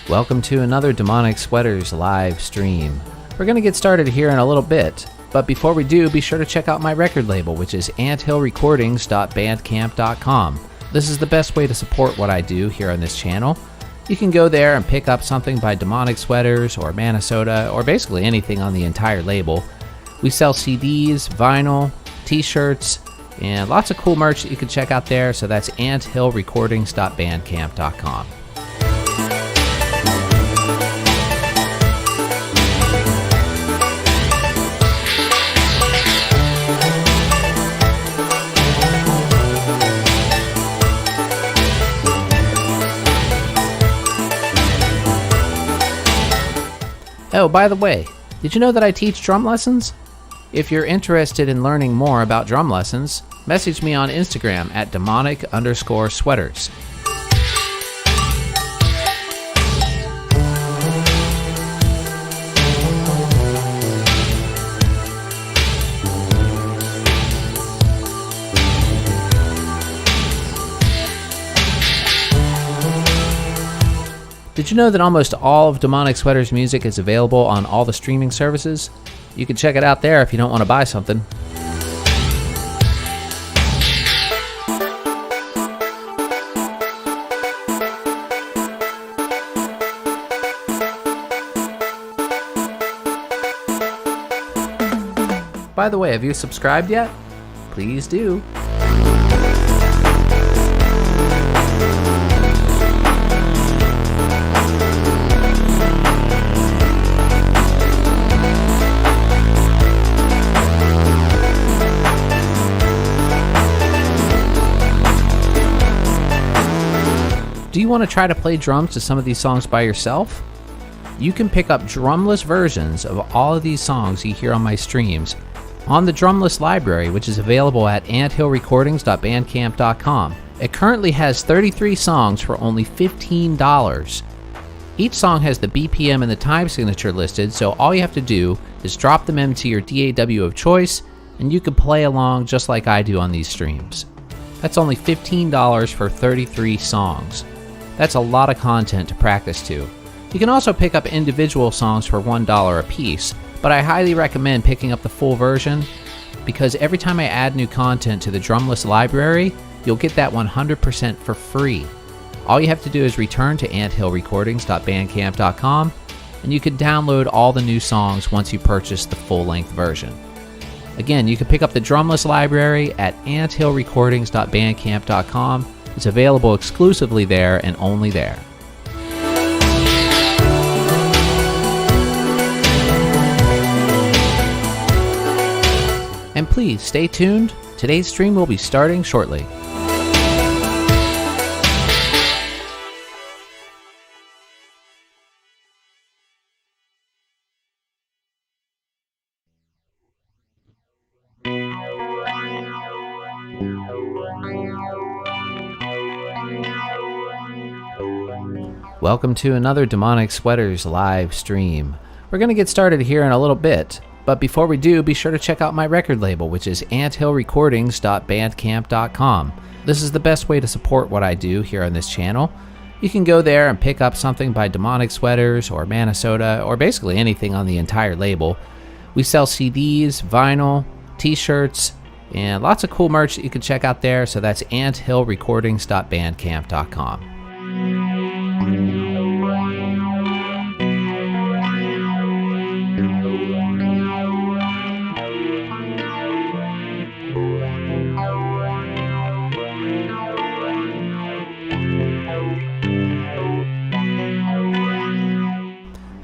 Welcome to another Demonic Sweaters live stream. We're going to get started here in a little bit, but before we do, be sure to check out my record label, which is anthillrecordings.bandcamp.com. This is the best way to support what I do here on this channel. You can go there and pick up something by Demonic Sweaters or Minnesota or basically anything on the entire label. We sell CDs, vinyl, t-shirts, and lots of cool merch that you can check out there, so that's anthillrecordings.bandcamp.com. Oh, by the way, did you know that I teach drum lessons? If you're interested in learning more about drum lessons, message me on Instagram at demonic_sweaters. Did you know that almost all of Demonic Sweaters music is available on all the streaming services? You can check it out there if you don't want to buy something. By the way, have you subscribed yet? Please do. Do you want to try to play drums to some of these songs by yourself? You can pick up drumless versions of all of these songs you hear on my streams on the drumless library, which is available at anthillrecordings.bandcamp.com. It currently has 33 songs for only $15. Each song has the BPM and the time signature listed, so all you have to do is drop them into your DAW of choice, and you can play along just like I do on these streams. That's only $15 for 33 songs. That's a lot of content to practice to. You can also pick up individual songs for $1 a piece, but I highly recommend picking up the full version because every time I add new content to the drumless library, you'll get that 100% for free. All you have to do is return to anthillrecordings.bandcamp.com and you can download all the new songs once you purchase the full-length version. Again, you can pick up the drumless library at anthillrecordings.bandcamp.com. It's available exclusively there and only there. And please stay tuned. Today's stream will be starting shortly. Welcome to another Demonic Sweaters live stream. We're going to get started here in a little bit, but before we do, be sure to check out my record label, which is anthillrecordings.bandcamp.com. This is the best way to support what I do here on this channel. You can go there and pick up something by Demonic Sweaters or Minnesota or basically anything on the entire label. We sell CDs, vinyl, t-shirts, and lots of cool merch that you can check out there, so that's anthillrecordings.bandcamp.com.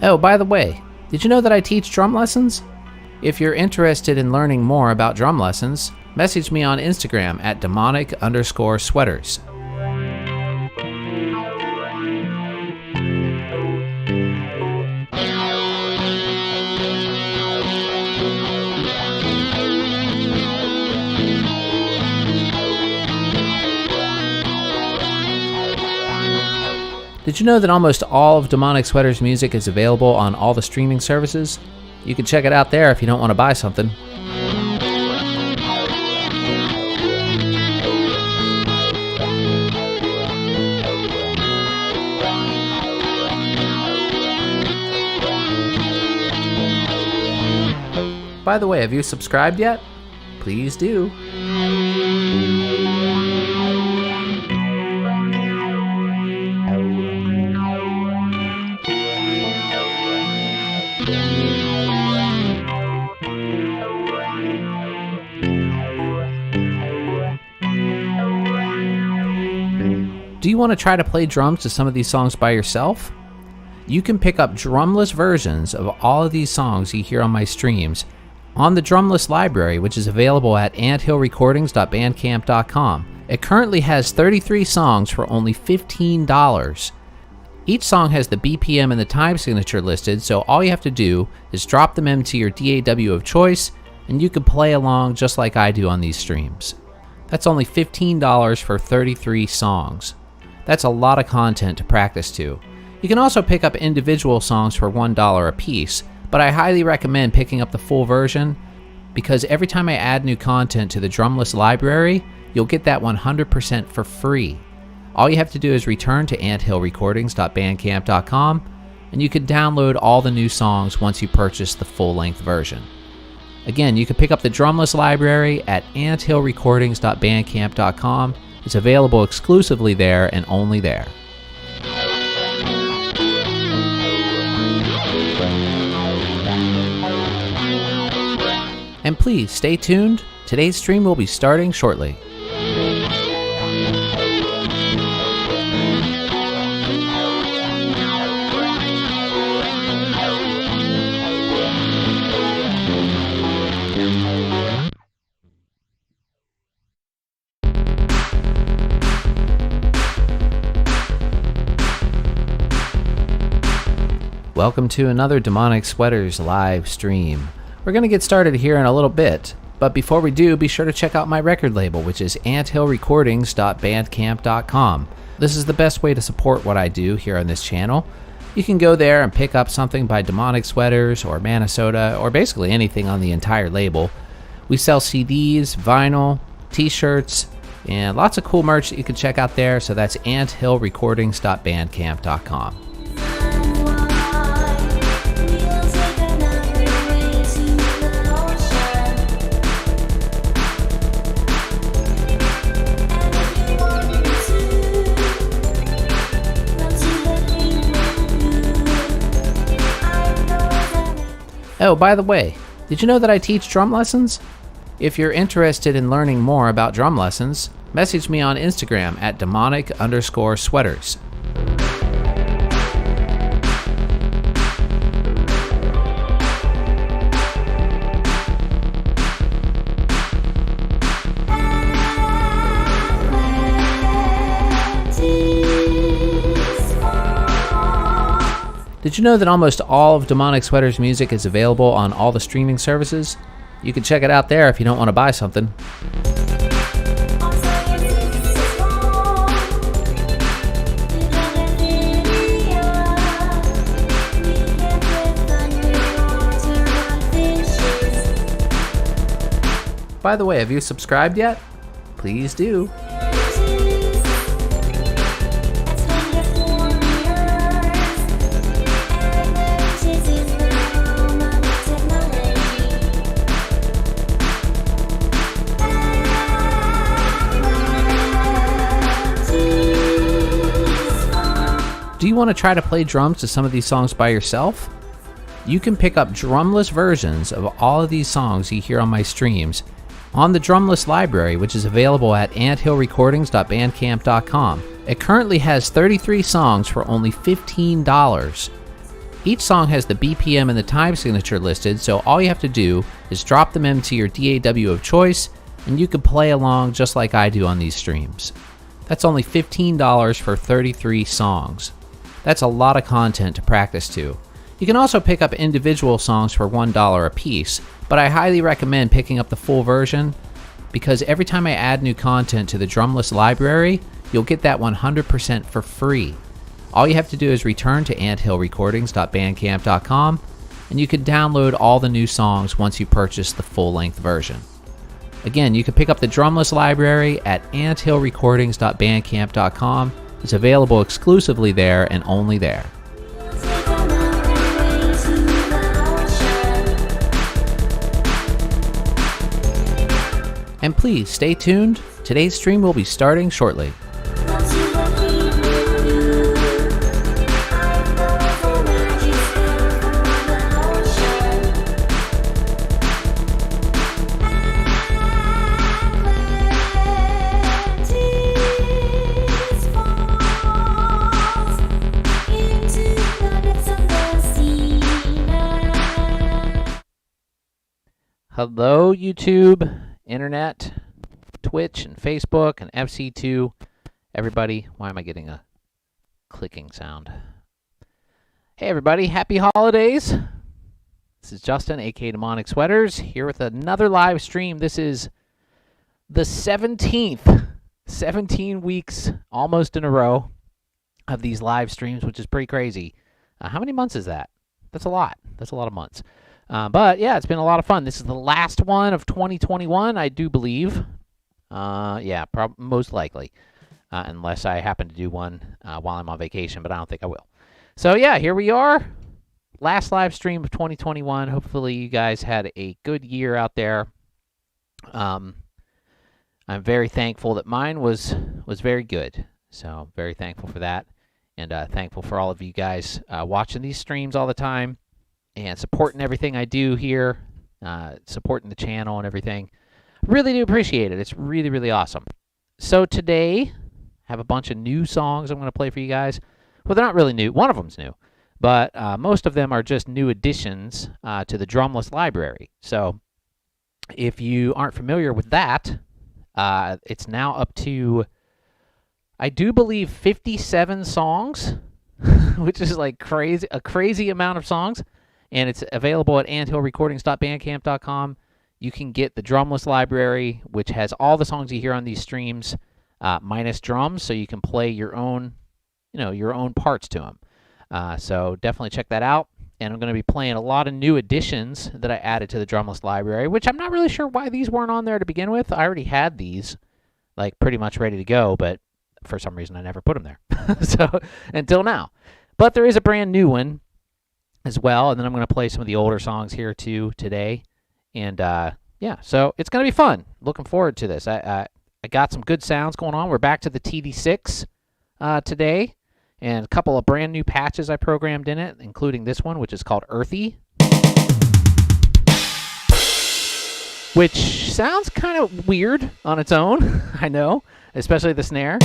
Oh, by the way, did you know that I teach drum lessons? If you're interested in learning more about drum lessons, message me on Instagram at demonic_sweaters. Did you know that almost all of Demonic Sweaters music is available on all the streaming services? You can check it out there if you don't want to buy something. By the way, have you subscribed yet? Please do. Do you want to try to play drums to some of these songs by yourself? You can pick up drumless versions of all of these songs you hear on my streams on the drumless library, which is available at anthillrecordings.bandcamp.com. It currently has 33 songs for only $15. Each song has the BPM and the time signature listed, so all you have to do is drop them into your DAW of choice, and you can play along just like I do on these streams. That's only $15 for 33 songs. That's a lot of content to practice to. You can also pick up individual songs for $1 a piece, but I highly recommend picking up the full version because every time I add new content to the drumless library, you'll get that 100% for free. All you have to do is return to anthillrecordings.bandcamp.com and you can download all the new songs once you purchase the full-length version. Again, you can pick up the drumless library at anthillrecordings.bandcamp.com. It's available exclusively there and only there. And please stay tuned. Today's stream will be starting shortly. Welcome to another Demonic Sweaters live stream. We're going to get started here in a little bit, but before we do, be sure to check out my record label, which is anthillrecordings.bandcamp.com. This is the best way to support what I do here on this channel. You can go there and pick up something by Demonic Sweaters or Minnesota or basically anything on the entire label. We sell CDs, vinyl, t-shirts, and lots of cool merch that you can check out there, so that's anthillrecordings.bandcamp.com. Oh, by the way, did you know that I teach drum lessons? If you're interested in learning more about drum lessons, message me on Instagram at demonic_sweaters. Did you know that almost all of Demonic Sweaters music is available on all the streaming services? You can check it out there if you don't want to buy something. By the way, have you subscribed yet? Please do. Do you want to try to play drums to some of these songs by yourself? You can pick up drumless versions of all of these songs you hear on my streams on the drumless library, which is available at anthillrecordings.bandcamp.com. It currently has 33 songs for only $15. Each song has the BPM and the time signature listed, so all you have to do is drop them into your DAW of choice, and you can play along just like I do on these streams. That's only $15 for 33 songs. That's a lot of content to practice to. You can also pick up individual songs for $1 a piece, but I highly recommend picking up the full version because every time I add new content to the drumless library, you'll get that 100% for free. All you have to do is return to anthillrecordings.bandcamp.com and you can download all the new songs once you purchase the full-length version. Again, you can pick up the drumless library at anthillrecordings.bandcamp.com. It's available exclusively there and only there. And please stay tuned. Today's stream will be starting shortly. Hello, YouTube, Internet, Twitch, and Facebook, and FC2. Everybody, why am I getting a clicking sound? Hey, everybody, happy holidays. This is Justin, aka Demonic Sweaters, here with another live stream. This is the 17th, 17 weeks almost in a row of these live streams, which is pretty crazy. How many months is that? That's a lot. That's a lot of months. But yeah, it's been a lot of fun. This is the last one of 2021, I do believe. Yeah, most likely, unless I happen to do one while I'm on vacation, but I don't think I will. So yeah, here we are. Last live stream of 2021. Hopefully you guys had a good year out there. I'm very thankful that mine was very good. So very thankful for that, and thankful for all of you guys watching these streams all the time and supporting everything I do here, supporting the channel and everything. Really do appreciate it. It's really, really awesome. So today, I have a bunch of new songs I'm going to play for you guys. Well, they're not really new. One of them's new, but most of them are just new additions to the drumless library. So if you aren't familiar with that, it's now up to, I do believe, 57 songs, which is like a crazy amount of songs. And it's available at anthillrecordings.bandcamp.com. You can get the drumless library, which has all the songs you hear on these streams, minus drums, so you can play your own, your own parts to them. So definitely check that out. And I'm going to be playing a lot of new additions that I added to the drumless library, which I'm not really sure why these weren't on there to begin with. I already had these, like, pretty much ready to go, but for some reason I never put them there. So until now. But there is a brand new one as well, and then I'm going to play some of the older songs here too today, and yeah, so it's going to be fun. Looking forward to this. I got some good sounds going on. We're back to the TD-6 today, and a couple of brand new patches I programmed in it, including this one, which is called Earthy, which sounds kind of weird on its own. I know, especially the snare,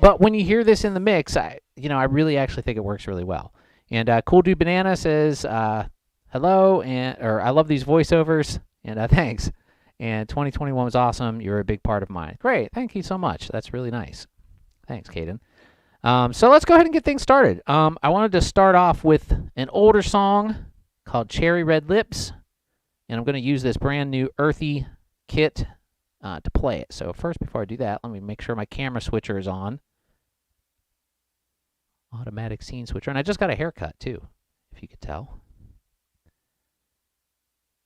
but when you hear this in the mix, I really actually think it works really well. And Cool Dude Banana says, hello, or I love these voiceovers, and thanks. And 2021 was awesome. You're a big part of mine. Great. Thank you so much. That's really nice. Thanks, Caden. So let's go ahead and get things started. I wanted to start off with an older song called Cherry Red Lips, and I'm going to use this brand new Earthy kit to play it. So first, before I do that, let me make sure my camera switcher is on. Automatic scene switcher. And I just got a haircut, too, if you could tell.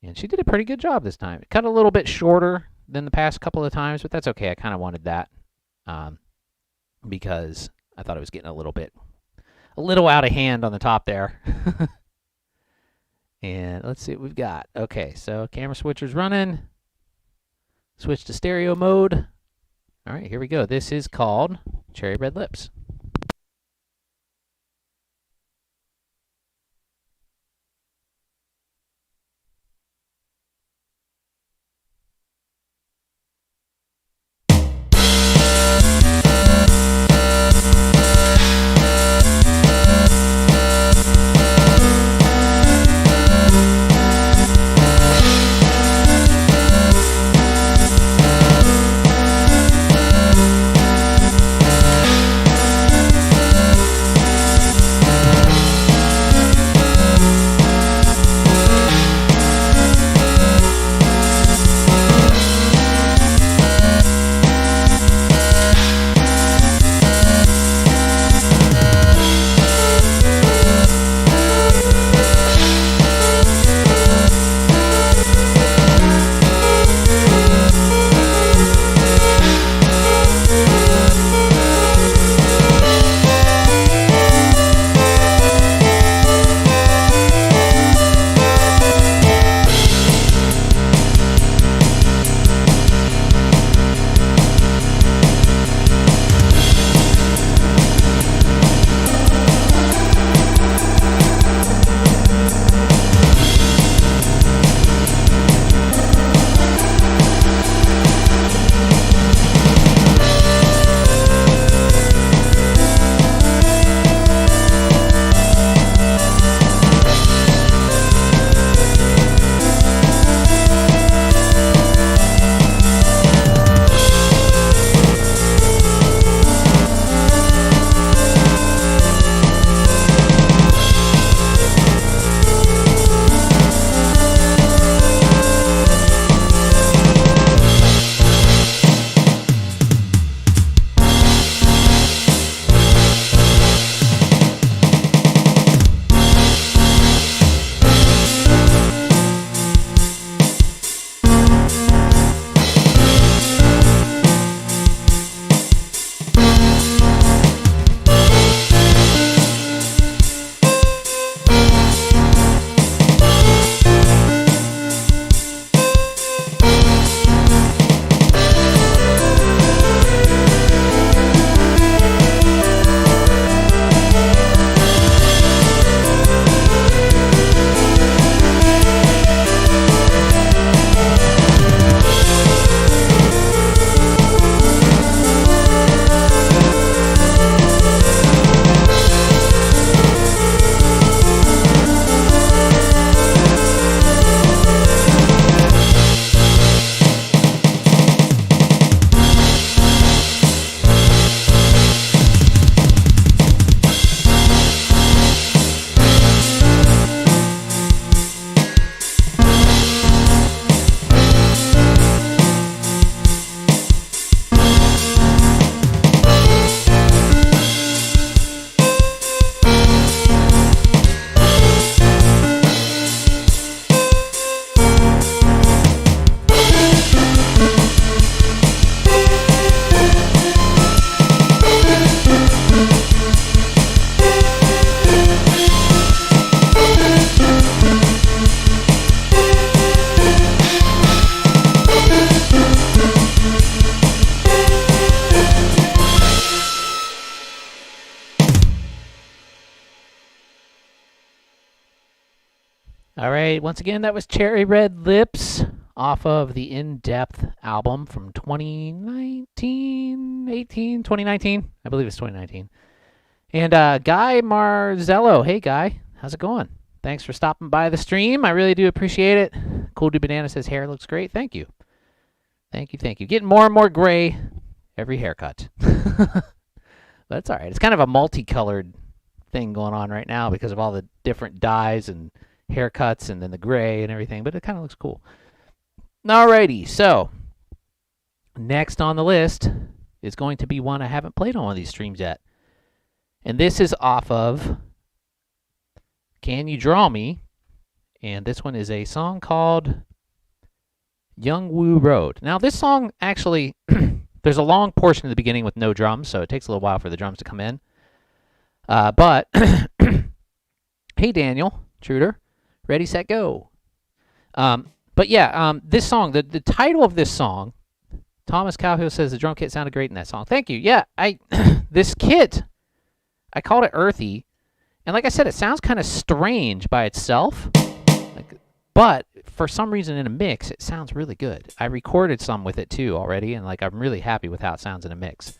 And she did a pretty good job this time. It cut a little bit shorter than the past couple of times, but that's okay. I kind of wanted that because I thought it was getting a little out of hand on the top there. And let's see what we've got. Okay, so camera switcher's running. Switch to stereo mode. All right, here we go. This is called Cherry Red Lips. All right, once again, that was Cherry Red Lips off of the In-Depth album from 2019, 18, 2019. I believe it's 2019. And Guy Marzello. Hey, Guy. How's it going? Thanks for stopping by the stream. I really do appreciate it. Cool Dude Banana says hair looks great. Thank you. Thank you, thank you. Getting more and more gray every haircut. But it's all right. It's kind of a multicolored thing going on right now because of all the different dyes and haircuts and then the gray and everything, but it kind of looks cool. Alrighty, so next on the list is going to be one I haven't played on one of these streams yet. And this is off of Can You Draw Me? And this one is a song called Young Woo Road. Now this song actually, there's a long portion at the beginning with no drums, so it takes a little while for the drums to come in. But, hey Daniel, Truder. Ready, set, go. But yeah, this song, the title of this song, Thomas Cowhill says the drum kit sounded great in that song. Thank you. Yeah, this kit, I called it earthy, and like I said, it sounds kind of strange by itself, but for some reason in a mix, it sounds really good. I recorded some with it too already, and I'm really happy with how it sounds in a mix.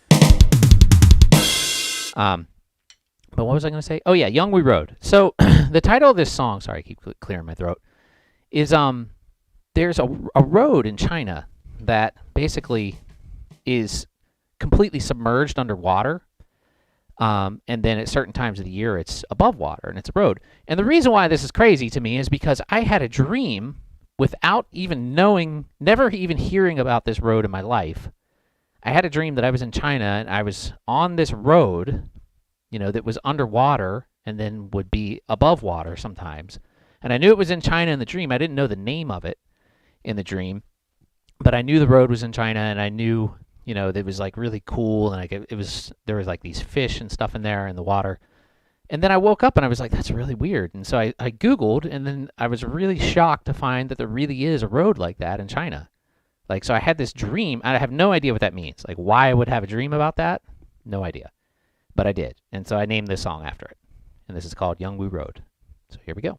But what was I going to say? Oh yeah, Young We Road. So the title of this song, sorry, I keep clearing my throat, is there's a road in China that basically is completely submerged underwater, and then at certain times of the year it's above water and it's a road. And the reason why this is crazy to me is because I had a dream without even knowing, never even hearing about this road in my life. I had a dream that I was in China and I was on this road, that was underwater and then would be above water sometimes. And I knew it was in China in the dream. I didn't know the name of it in the dream, but I knew the road was in China, and I knew, it was really cool, and there was these fish and stuff in there in the water. And then I woke up and I was like, that's really weird. And so I Googled, and then I was really shocked to find that there really is a road like that in China. So I had this dream. I have no idea what that means. Why I would have a dream about that, no idea. But I did, and so I named this song after it. And this is called Young Woo Road. So here we go.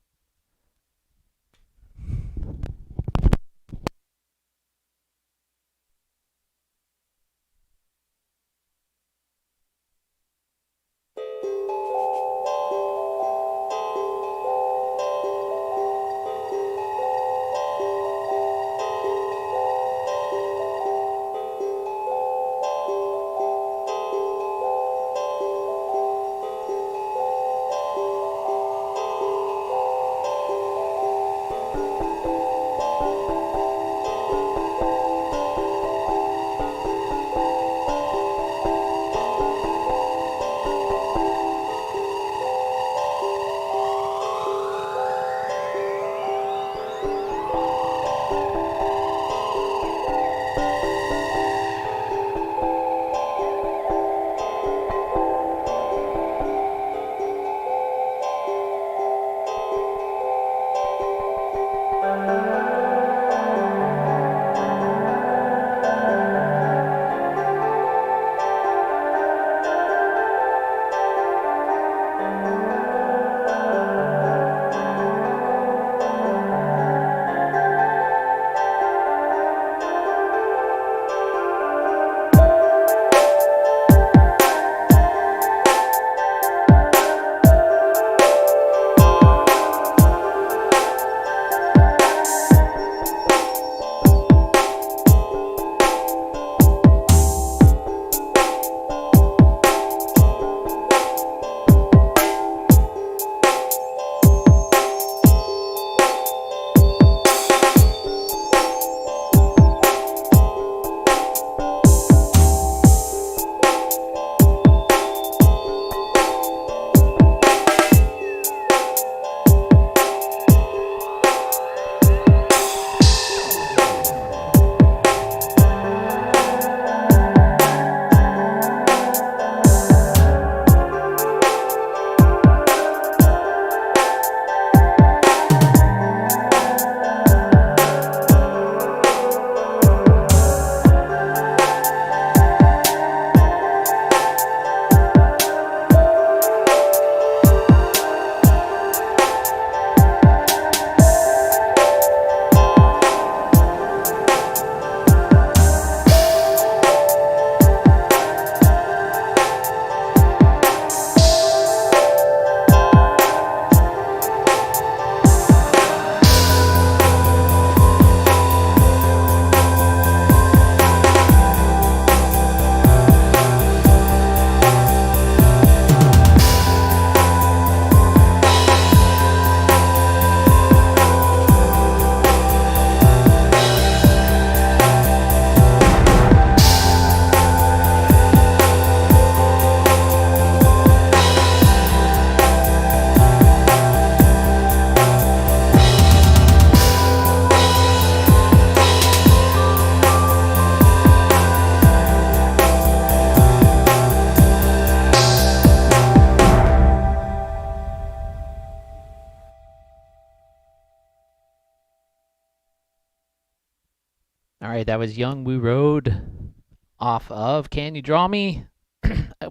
All right, that was Young Woo Road off of Can You Draw Me?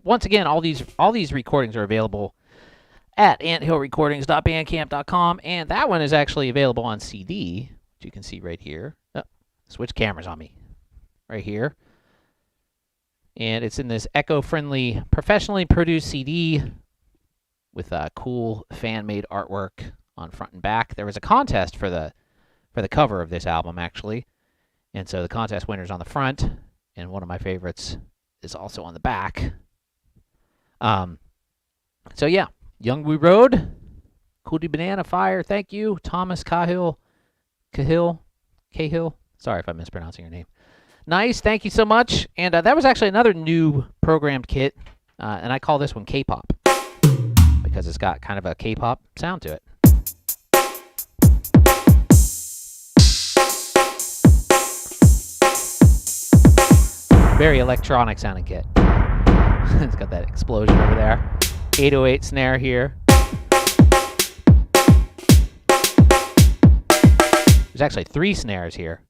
Once again, all these recordings are available at anthillrecordings.bandcamp.com, and that one is actually available on CD, which you can see right here. Oh, switch cameras on me. Right here. And it's in this eco-friendly, professionally produced CD with cool fan-made artwork on front and back. There was a contest for the cover of this album, actually. And so the contest winner's on the front, and one of my favorites is also on the back. So yeah, Young Woo Road, Cootie Banana Fire, thank you. Thomas Cahill. Sorry if I'm mispronouncing your name. Nice, thank you so much. And that was actually another new programmed kit, and I call this one K-pop because it's got kind of a K-pop sound to it. Very electronic sounding kit. It's got that explosion over there. 808 snare here. There's actually 3 snares here.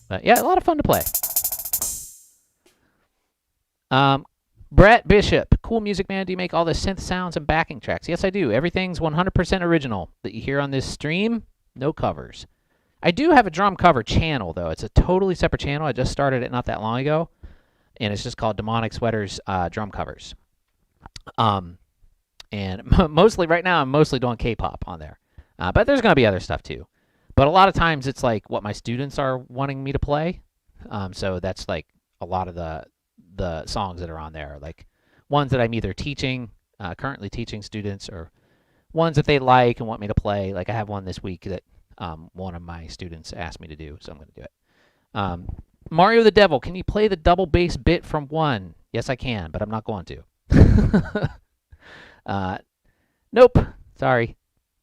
But yeah, a lot of fun to play. Brett Bishop, cool music man. Do you make all the synth sounds and backing tracks? Yes, I do. Everything's 100% original that you hear on this stream. No covers. I do have a drum cover channel, though. It's a totally separate channel. I just started it not that long ago, and it's just called Demonic Sweaters Drum Covers. And mostly right now, I'm mostly doing K-pop on there. But there's going to be other stuff, too. But a lot of times, it's like what my students are wanting me to play. So that's like a lot of the songs that are on there, like ones that I'm either teaching, currently teaching students, or ones that they like and want me to play. Like I have one this week that one of my students asked me to do, so I'm going to do it. Mario the Devil, can you play the double bass bit from 1? Yes, I can, but I'm not going to. Nope, sorry.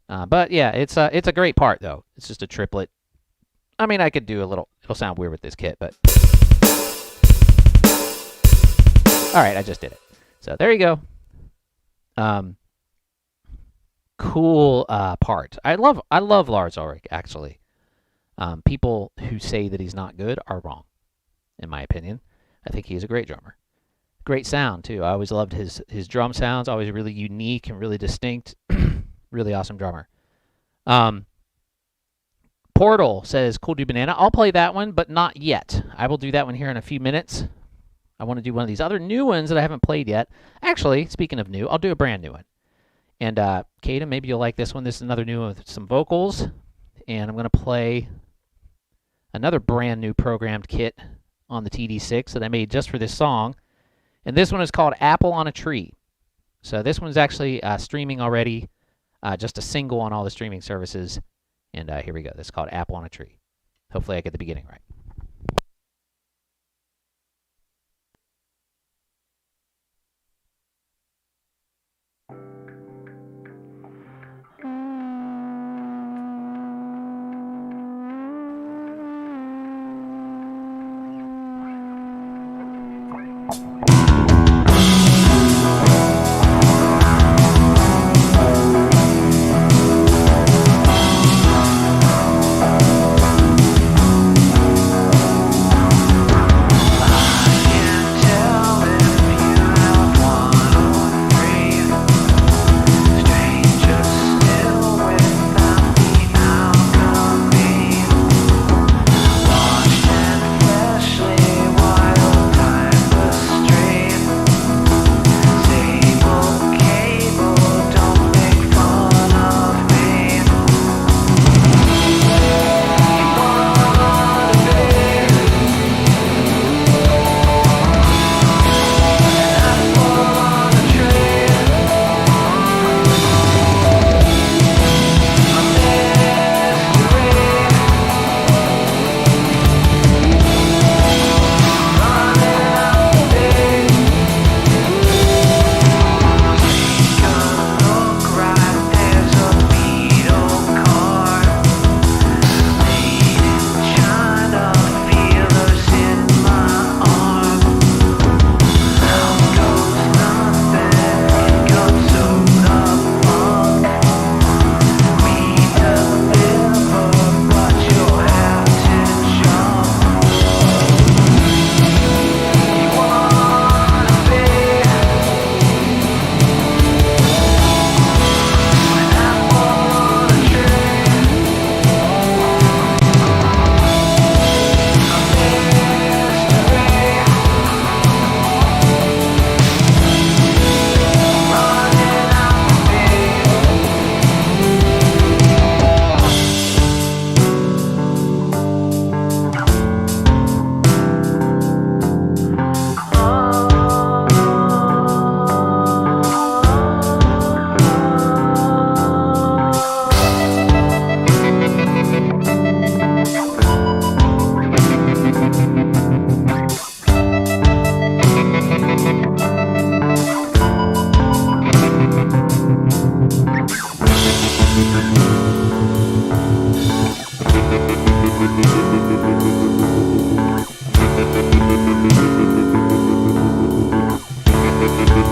But yeah, it's a great part, though. It's just a triplet. I mean, I could do a little, it'll sound weird with this kit, but... All right, I just did it. So there you go. Cool part. I love Lars Ulrich, actually. People who say that he's not good are wrong, in my opinion. I think he's a great drummer. Great sound, too. I always loved his drum sounds, always really unique and really distinct. Really awesome drummer. Portal says, Cool Dude Banana. I'll play that one, but not yet. I will do that one here in a few minutes. I want to do one of these other new ones that I haven't played yet. Actually, speaking of new, I'll do a brand new one. And Kaden, maybe you'll like this one. This is another new one with some vocals. And I'm going to play another brand new programmed kit on the TD-6 that I made just for this song. And this one is called Apple on a Tree. So this one's actually streaming already. Just a single on all the streaming services. And here we go. This is called Apple on a Tree. Hopefully I get the beginning right. Street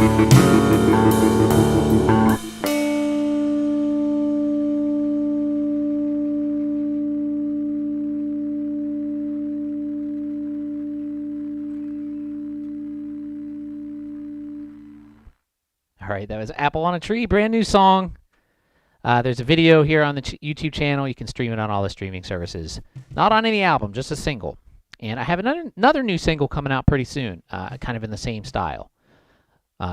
All right, that was Apple on a Tree, brand new song. There's a video here on the YouTube channel. You can stream it on all the streaming services. Not on any album, just a single. And I have another new single coming out pretty soon, kind of in the same style.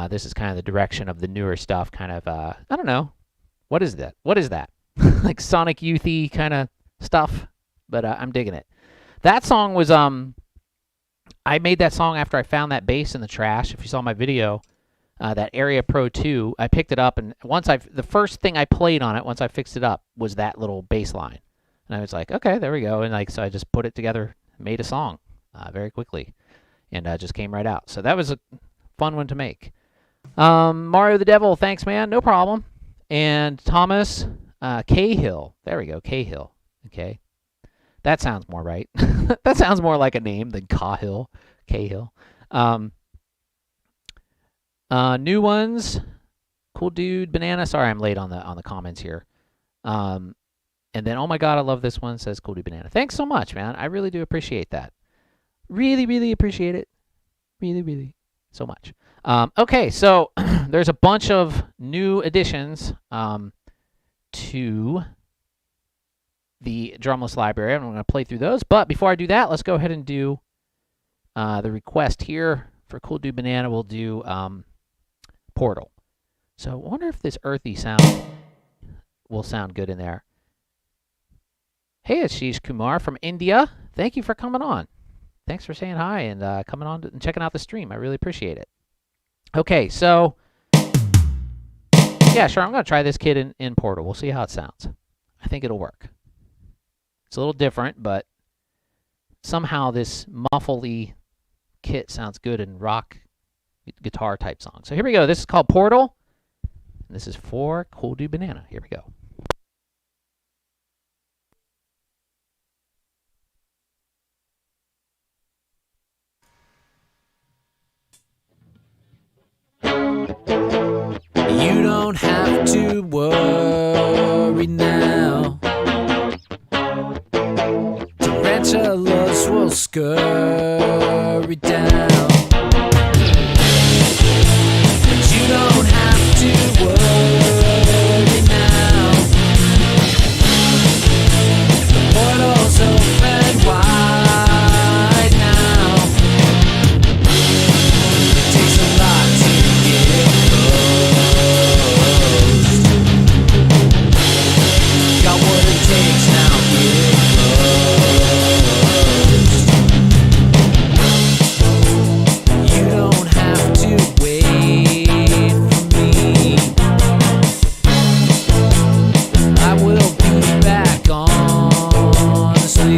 This is kind of the direction of the newer stuff, kind of, I don't know. What is that? What is that? Like Sonic Youth-y kind of stuff, but I'm digging it. That song was, I made that song after I found that bass in the trash. If you saw my video, that Area Pro 2, I picked it up, and the first thing I played on it, once I fixed it up, was that little bass line. And I was like, okay, there we go. And so I just put it together, made a song very quickly, and just came right out. So that was a fun one to make. Mario the Devil, thanks, man. No problem. And Thomas Cahill. There we go, Cahill. Okay. That sounds more right. That sounds more like a name than Cahill. Cahill. New ones, Cool Dude, Banana. Sorry, I'm late on the comments here. And then, oh my God, I love this one. Says Cool Dude Banana. Thanks so much, man. I really do appreciate that. Really, really appreciate it. Really, really so much. Okay, so there's a bunch of new additions to the drumless library. I'm going to play through those. But before I do that, let's go ahead and do the request here for Cool Dude Banana. We'll do Portal. So I wonder if this earthy sound will sound good in there. Hey, it's Ashish Kumar from India. Thank you for coming on. Thanks for saying hi and coming on and checking out the stream. I really appreciate it. Okay, so yeah, sure, I'm going to try this kit in Portal. We'll see how it sounds. I think it'll work. It's a little different, but somehow this muffly kit sounds good in rock guitar type song. So here we go. This is called Portal. And this is for Cool Dude Banana. Here we go. You don't have to worry now. Tarantulas will scurry down. You don't have to worry now. The portal's open wide now. It takes a lot to get closed. Got what it takes now, get closed. You don't have to wait. I will be back, honestly.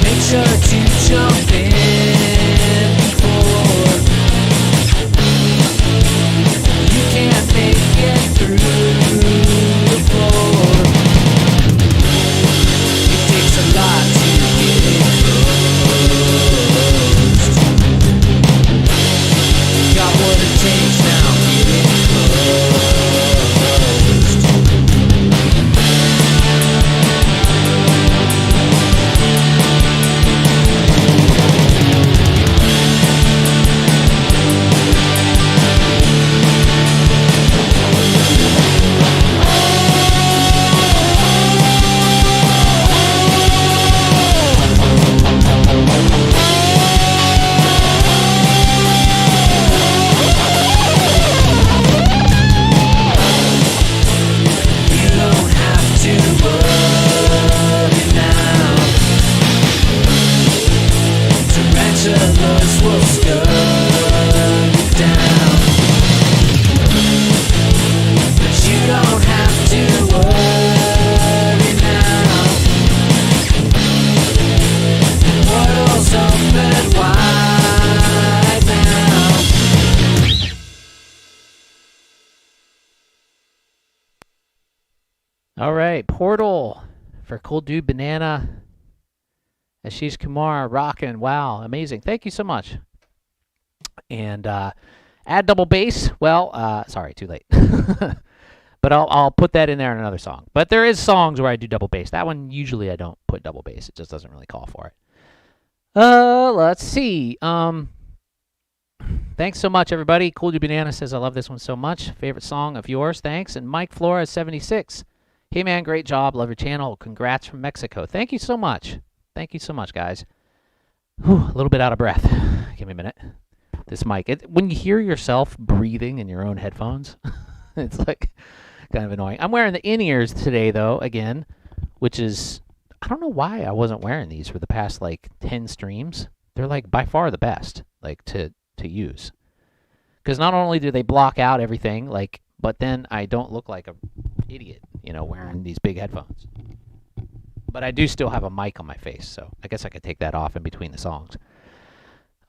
Make sure to jump in before you can't make it through the floor. It takes a lot to get closed. Got what it takes now, get closed. All right, Portal for Cool Dude Banana. Ashish Kumar, rockin'. Wow, amazing. Thank you so much. And add double bass. Well, sorry, too late. But I'll put that in there in another song. But there is songs where I do double bass. That one, usually I don't put double bass. It just doesn't really call for it. Let's see. Thanks so much, everybody. Cool Dude Banana says, I love this one so much. Favorite song of yours, thanks. And Mike Flores, 76. Hey, man, great job. Love your channel. Congrats from Mexico. Thank you so much. Thank you so much, guys. Whew, a little bit out of breath. Give me a minute. This mic, when you hear yourself breathing in your own headphones, it's like kind of annoying. I'm wearing the in-ears today, though, again, which is, I don't know why I wasn't wearing these for the past, like, 10 streams. They're, like, by far the best, like, to use. Because not only do they block out everything, like, but then I don't look like an idiot, you know, wearing these big headphones. But I do still have a mic on my face, so I guess I could take that off in between the songs.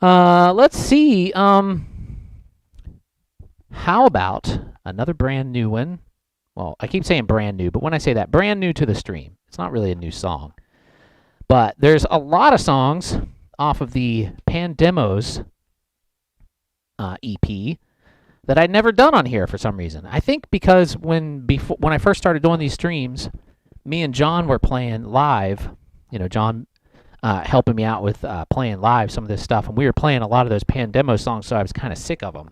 Let's see. How about another brand new one? Well, I keep saying brand new, but when I say that, brand new to the stream, it's not really a new song. But there's a lot of songs off of the Pandemos EP that I'd never done on here for some reason. I think because when I first started doing these streams, me and John were playing live. You know, John helping me out with playing live some of this stuff, and we were playing a lot of those Pandemos songs, so I was kind of sick of them.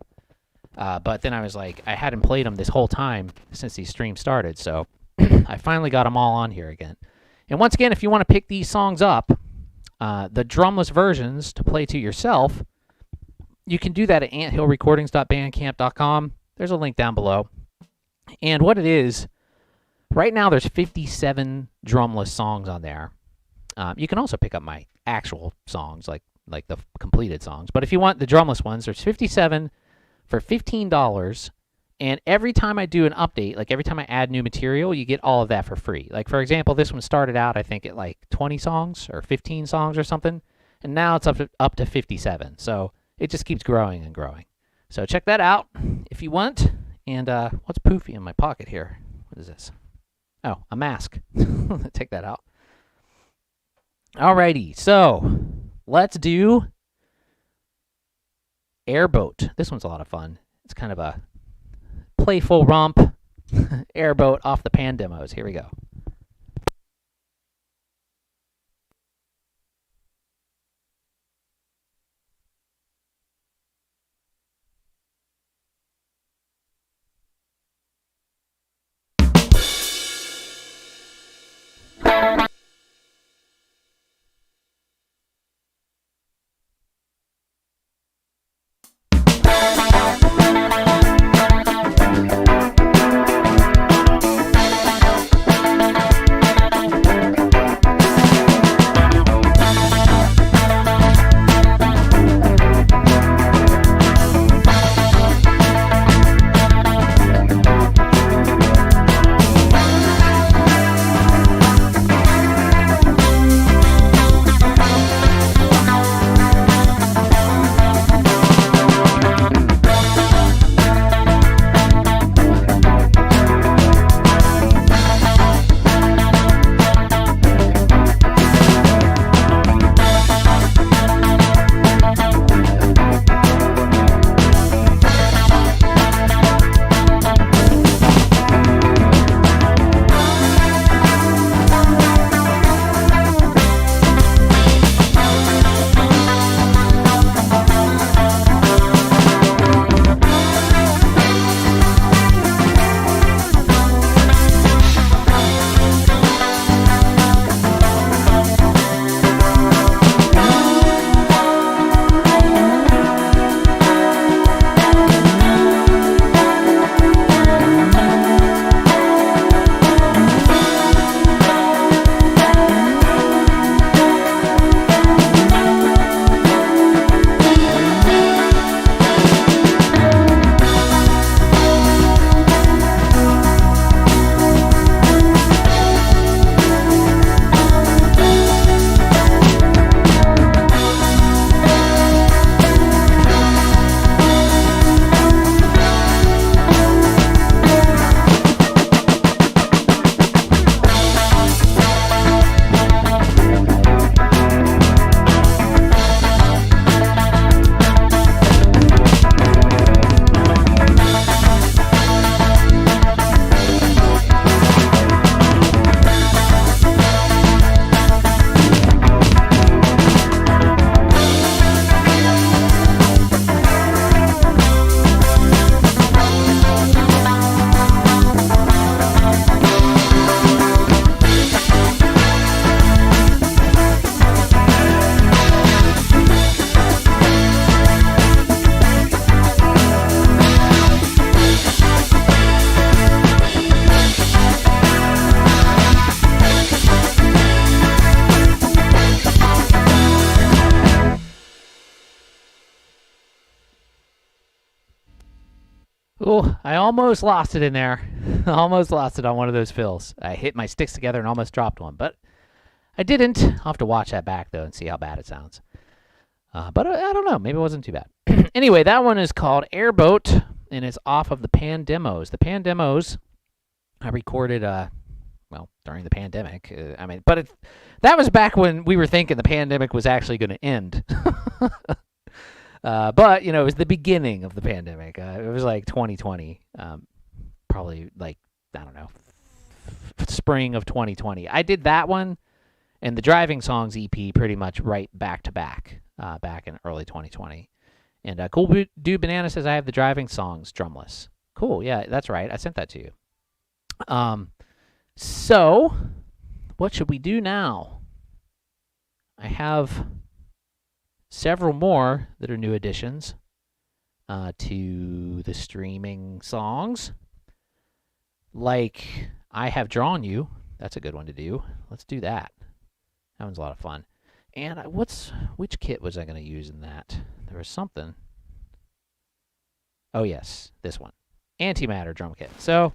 But then I was like, I hadn't played them this whole time since these streams started, so I finally got them all on here again. And once again, if you want to pick these songs up, the drumless versions to play to yourself, you can do that at anthillrecordings.bandcamp.com. There's a link down below. And what it is, right now there's 57 drumless songs on there. You can also pick up my actual songs, like the completed songs. But if you want the drumless ones, there's 57 for $15. And every time I do an update, like every time I add new material, you get all of that for free. Like, for example, this one started out, I think, at like 20 songs or 15 songs or something. And now it's up to 57. So it just keeps growing and growing. So check that out if you want. And what's poofy in my pocket here? What is this? Oh, a mask. Take that out. Alrighty, so let's do Airboat. This one's a lot of fun. It's kind of a playful romp. Airboat off the Pandemos. Here we go. Oh, I almost lost it in there. Almost lost it on one of those fills. I hit my sticks together and almost dropped one, but I didn't. I'll have to watch that back, though, and see how bad it sounds. But I don't know. Maybe it wasn't too bad. Anyway, that one is called Airboat, and it's off of the Pan Demos. The Pan Demos I recorded, during the pandemic. That was back when we were thinking the pandemic was actually going to end. But, it was the beginning of the pandemic. It was like 2020, probably like, I don't know, spring of 2020. I did that one and the Driving Songs EP pretty much right back to back, back in early 2020. And Cool Dude Banana says, I have the Driving Songs drumless. Cool, yeah, that's right. I sent that to you. So, what should we do now? I have several more that are new additions to the streaming songs. Like, I Have Drawn You. That's a good one to do. Let's do that. That one's a lot of fun. And which kit was I going to use in that? There was something. Oh, yes, this one. Antimatter drum kit. So,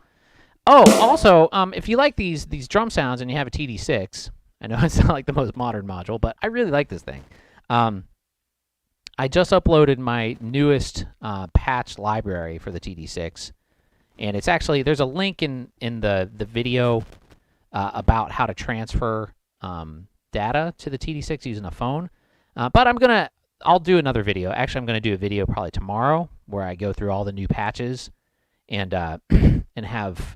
also, if you like these drum sounds and you have a TD-6, I know it's not like the most modern module, but I really like this thing. I just uploaded my newest patch library for the TD-6, and it's actually, there's a link in the video about how to transfer data to the TD-6 using a phone. But I'll do another video. Actually, I'm going to do a video probably tomorrow where I go through all the new patches and and have,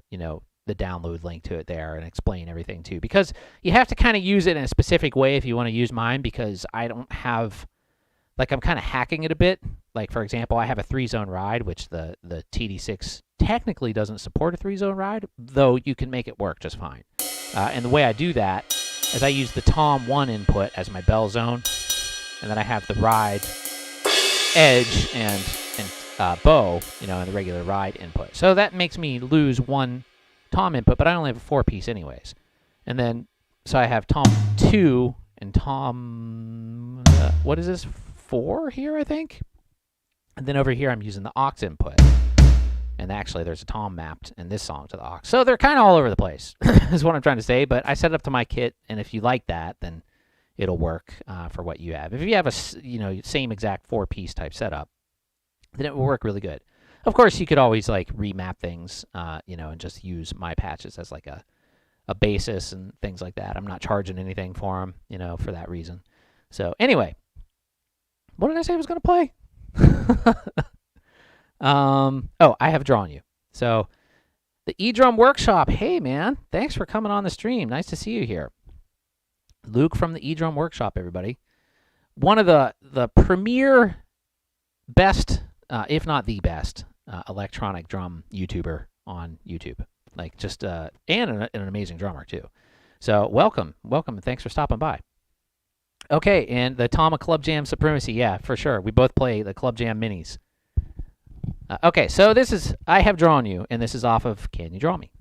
the download link to it there and explain everything too. Because you have to kind of use it in a specific way if you want to use mine, because I don't have, like, I'm kind of hacking it a bit. Like, for example, I have a 3-zone ride, which the TD-6 technically doesn't support a 3-zone ride, though you can make it work just fine. And the way I do that is I use the Tom 1 input as my bell zone, and then I have the ride edge and bow, in the regular ride input. So that makes me lose one Tom input, but I only have a 4-piece anyways. And then, so I have Tom 2 and Tom, what is this, 4 here, I think? And then over here I'm using the aux input. And actually there's a Tom mapped in this song to the aux. So they're kind of all over the place, is what I'm trying to say. But I set it up to my kit, and if you like that, then it'll work for what you have. If you have a, same exact 4-piece type setup, then it will work really good. Of course, you could always like remap things, and just use my patches as like a basis and things like that. I'm not charging anything for them, for that reason. So anyway, what did I say I was going to play? I Have Drawn You. So the eDrum Workshop. Hey, man, thanks for coming on the stream. Nice to see you here. Luke from the eDrum Workshop, everybody. One of the premier best, if not the best, electronic drum YouTuber on YouTube. Like, just, and an amazing drummer, too. So, welcome, and thanks for stopping by. Okay, and the Tama Club-Jam Supremacy, yeah, for sure. We both play the Club-Jam Minis. Okay, so this is I Have Drawn You, and this is off of Can You Draw Me?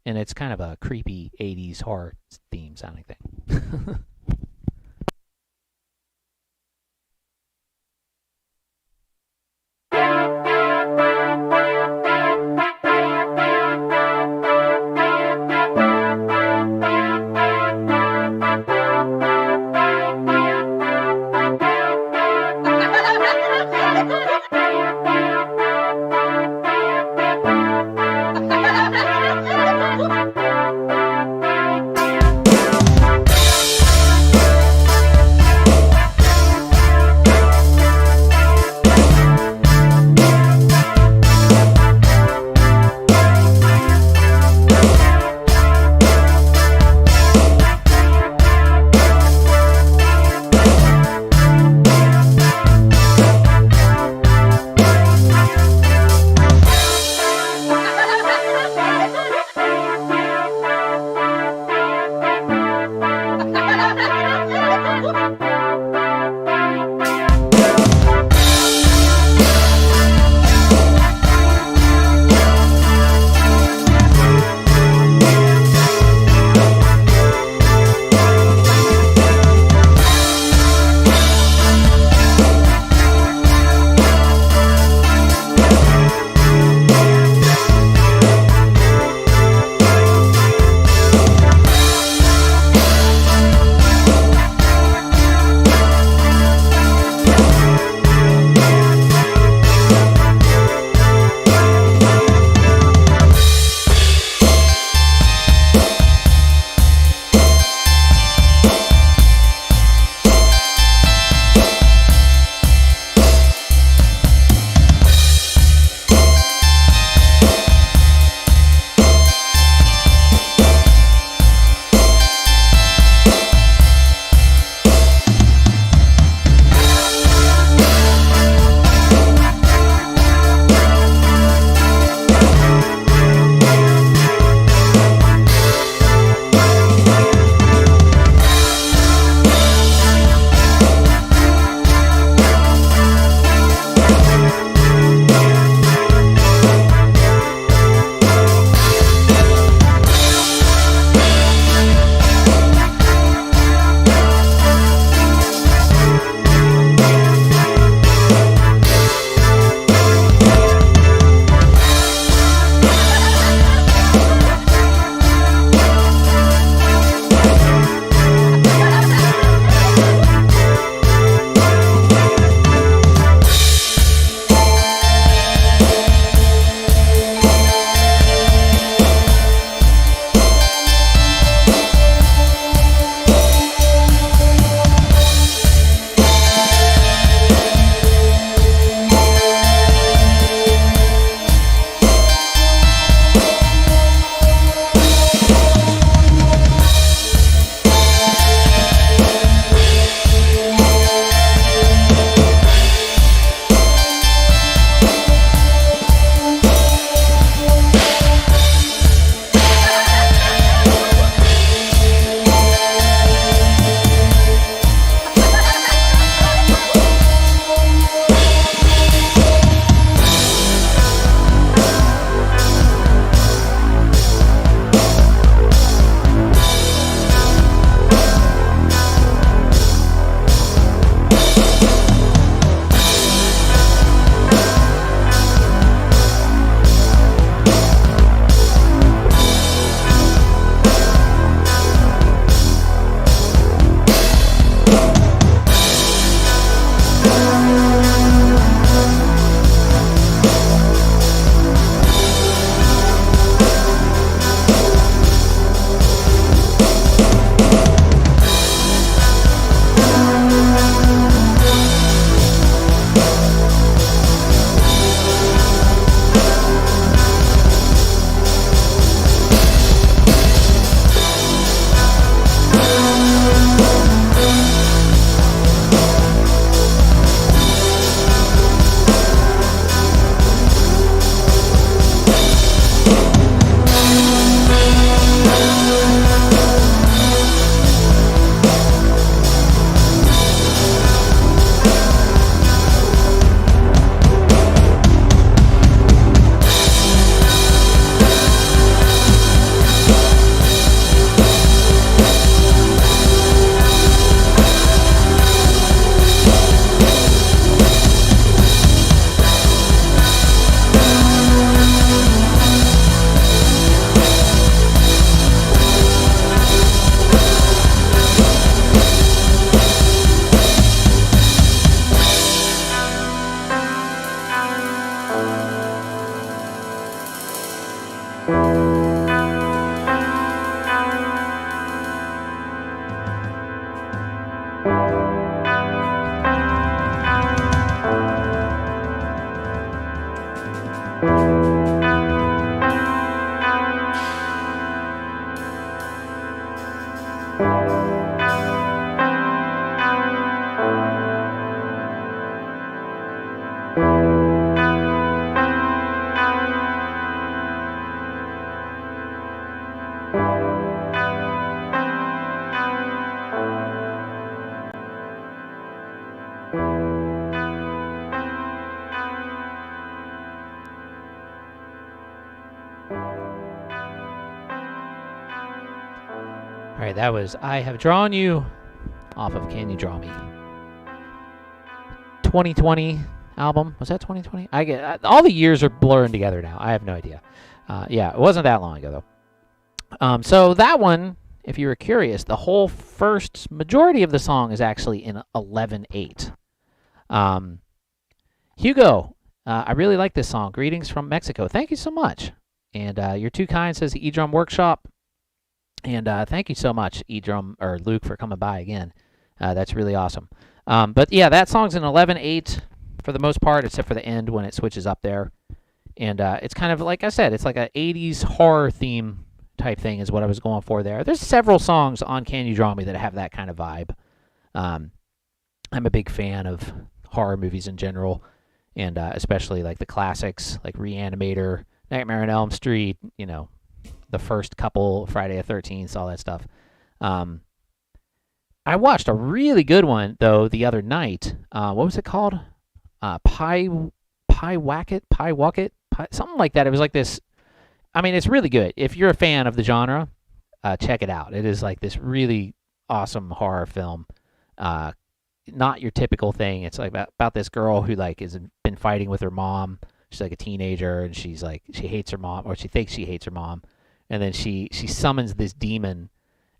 And it's kind of a creepy 80s horror theme sounding thing. All right, that was I Have Drawn You off of Can You Draw Me? 2020 album. Was that 2020? I get all the years are blurring together now. I have no idea. Yeah, it wasn't that long ago though. So that one, if you were curious, the whole first majority of the song is actually in 11/8. Hugo, I really like this song. Greetings from Mexico. Thank you so much. And you're too kind, says the eDrum Workshop. And thank you so much, eDrum or Luke, for coming by again. That's really awesome. But yeah, that song's in 11/8 for the most part, except for the end when it switches up there. And it's kind of, like I said, it's like a 80s horror theme type thing is what I was going for there. There's several songs on Can You Draw Me that have that kind of vibe. I'm a big fan of horror movies in general, and especially like the classics like Reanimator, Nightmare on Elm Street, you know, the first couple, Friday the 13th, all that stuff. I watched a really good one, though, the other night. What was it called? Pie Wacket? Something like that. It was like this. I mean, it's really good. If you're a fan of the genre, check it out. It is like this really awesome horror film. Not your typical thing. It's like about this girl who like has been fighting with her mom. She's like a teenager, and she's like, she hates her mom, or she thinks she hates her mom. And then she summons this demon,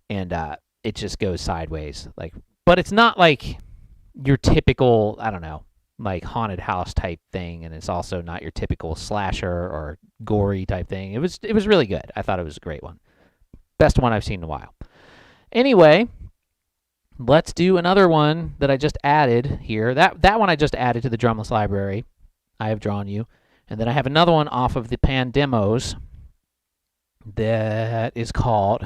and it just goes sideways. Like, but it's not like your typical, I don't know, like haunted house type thing, and it's also not your typical slasher or gory type thing. It was really good. I thought it was a great one. Best one I've seen in a while. Anyway, let's do another one that I just added here. That one I just added to the Drumless library. I Have Drawn You. And then I have another one off of the Pan Demos that is called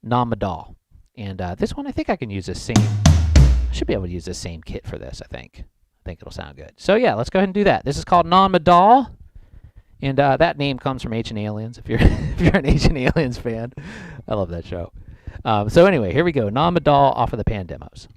Non-Modal. And this one, I think I can use the same. I should be able to use the same kit for this, I think. I think it'll sound good. So yeah, let's go ahead and do that. This is called Non-Modal. And that name comes from Ancient Aliens, if you're an Ancient Aliens fan. I love that show. So anyway, here we go. Non-Modal off of the Pan Demos.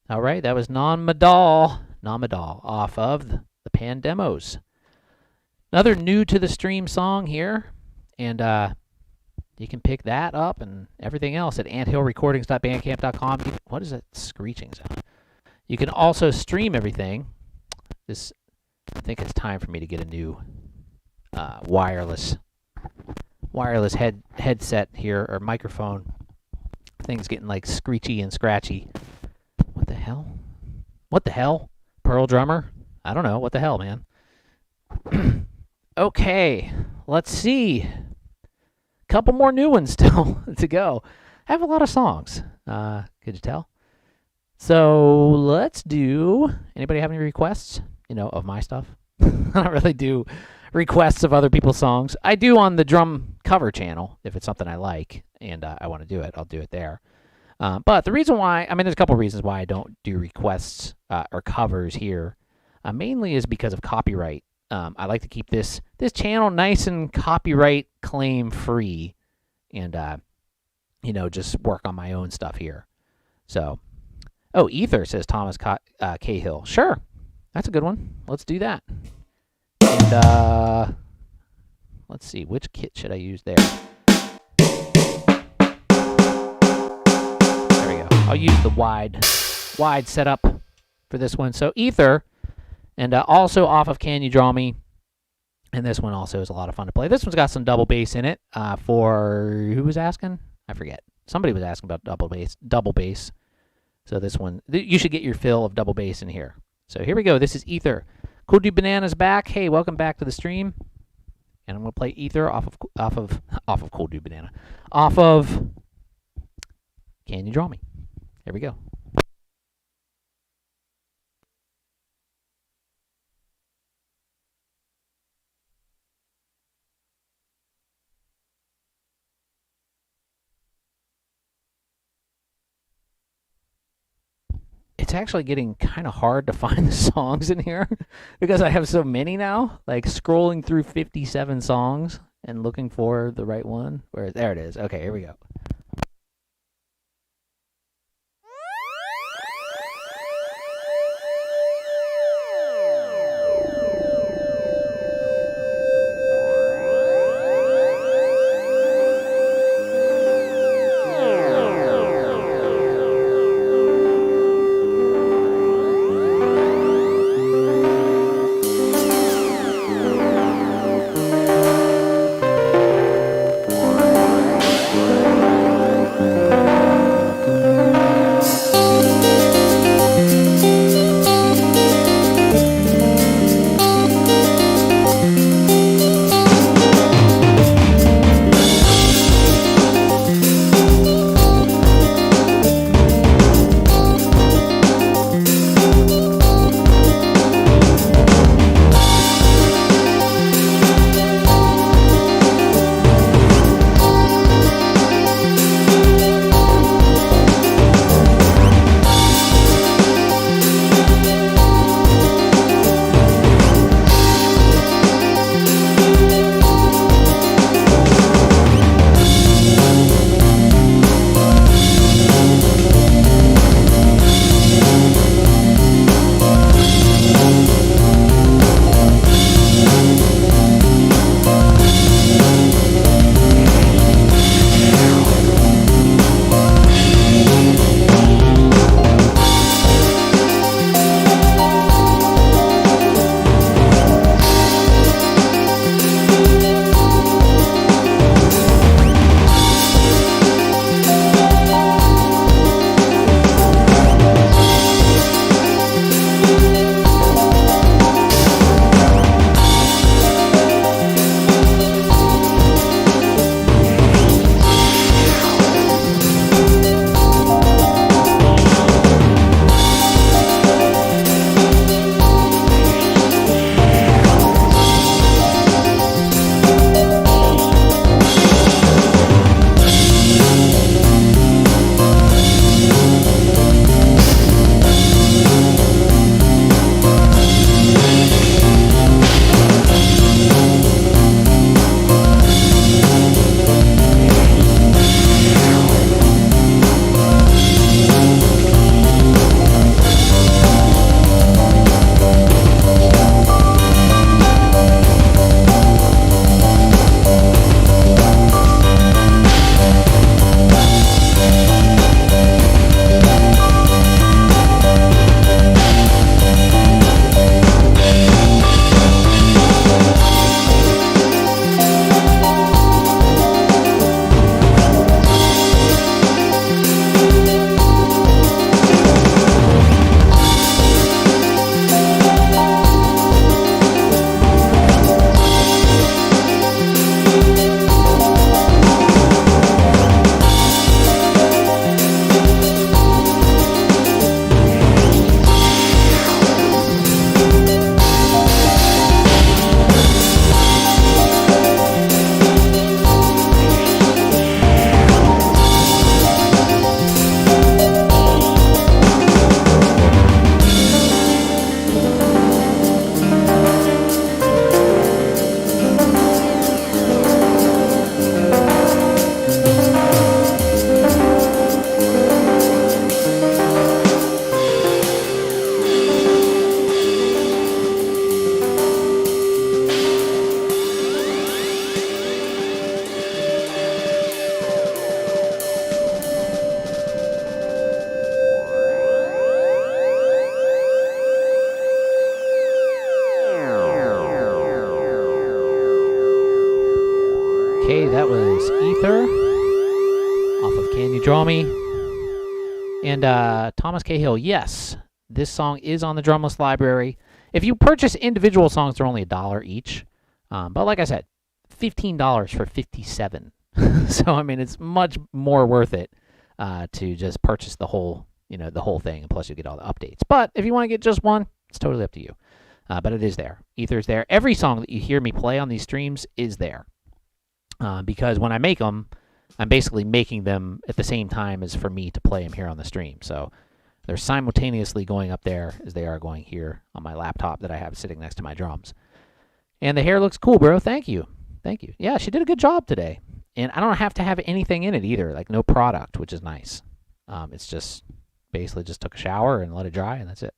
All right, that was Non-Modal off of the Pan Demos. Another new to the stream song here, and you can pick that up and everything else at anthillrecordings.bandcamp.com. What is that screeching sound? You can also stream everything. I think it's time for me to get a new wireless headset here, or microphone. Thing's getting like screechy and scratchy. What the hell? What the hell? Pearl drummer? I don't know. What the hell, man? Okay, let's see. Couple more new ones still to go. I have a lot of songs. Could you tell? So let's do. Anybody have any requests? Of my stuff. I don't really do requests of other people's songs. I do on the drum cover channel if it's something I like and I want to do it. I'll do it there. But the reason why, there's a couple reasons why I don't do requests or covers here. Mainly is because of copyright. I like to keep this channel nice and copyright claim free, and just work on my own stuff here. So, Ether, says Thomas Cahill. Sure, that's a good one. Let's do that. And let's see, which kit should I use there? There we go. I'll use the wide setup for this one. So Ether. And also off of Can You Draw Me? And this one also is a lot of fun to play. This one's got some double bass in it. For who was asking? I forget. Somebody was asking about double bass. So this one, you should get your fill of double bass in here. So here we go. This is Ether. Cool Dude Banana's back. Hey, welcome back to the stream. And I'm gonna play Ether off of Cool Dude Banana. Off of Can You Draw Me? Here we go. It's actually getting kind of hard to find the songs in here because I have so many now. Like scrolling through 57 songs and looking for the right one. There it is. Okay, here we go. Can You Draw Me? And Thomas Cahill, yes, this song is on the Drumless library. If you purchase individual songs, they're only $1 each. But like I said, $15 for 57. So I mean, it's much more worth it to just purchase the whole, the whole thing, and plus you get all the updates. But if you want to get just one, it's totally up to you. But it is there. Ether's there. Every song that you hear me play on these streams is there. Because when I make them, I'm basically making them at the same time as for me to play them here on the stream. So they're simultaneously going up there as they are going here on my laptop that I have sitting next to my drums. And the hair looks cool, bro. Thank you. Thank you. Yeah, she did a good job today. And I don't have to have anything in it either, like no product, which is nice. It's just basically just took a shower and let it dry, and that's it.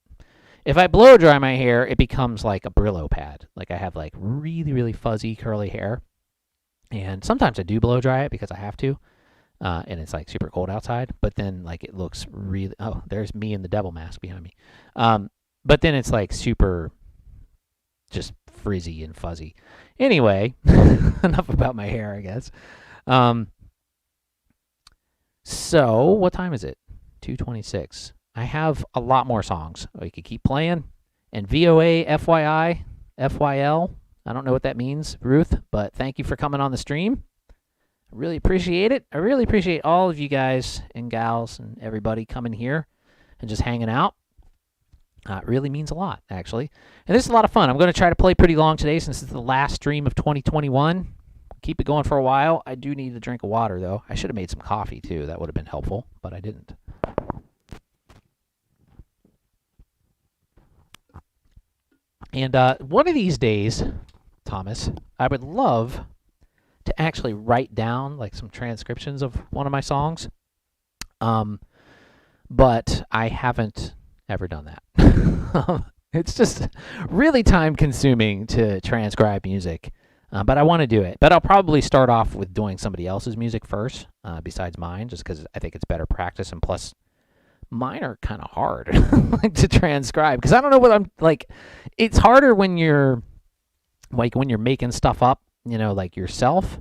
If I blow dry my hair, it becomes like a Brillo pad. Like I have like really, really fuzzy curly hair. And sometimes I do blow dry it because I have to. And it's like super cold outside. But then like it looks really, oh, there's me in the devil mask behind me. But then it's like super just frizzy and fuzzy. Anyway, enough about my hair, I guess. So what time is it? 2:26. I have a lot more songs. We could keep playing. And VOA, FYI, FYL. I don't know what that means, Ruth, but thank you for coming on the stream. I really appreciate it. I really appreciate all of you guys and gals and everybody coming here and just hanging out. It really means a lot, actually. And this is a lot of fun. I'm going to try to play pretty long today since it's the last stream of 2021. Keep it going for a while. I do need a drink of water, though. I should have made some coffee, too. That would have been helpful, but I didn't. And one of these days, Thomas, I would love to actually write down like some transcriptions of one of my songs. But I haven't ever done that. It's just really time consuming to transcribe music. But I want to do it. But I'll probably start off with doing somebody else's music first, besides mine, just because I think it's better practice. And plus, mine are kind of hard to transcribe because I don't know what I'm like. It's harder when you're like when you're making stuff up, like yourself,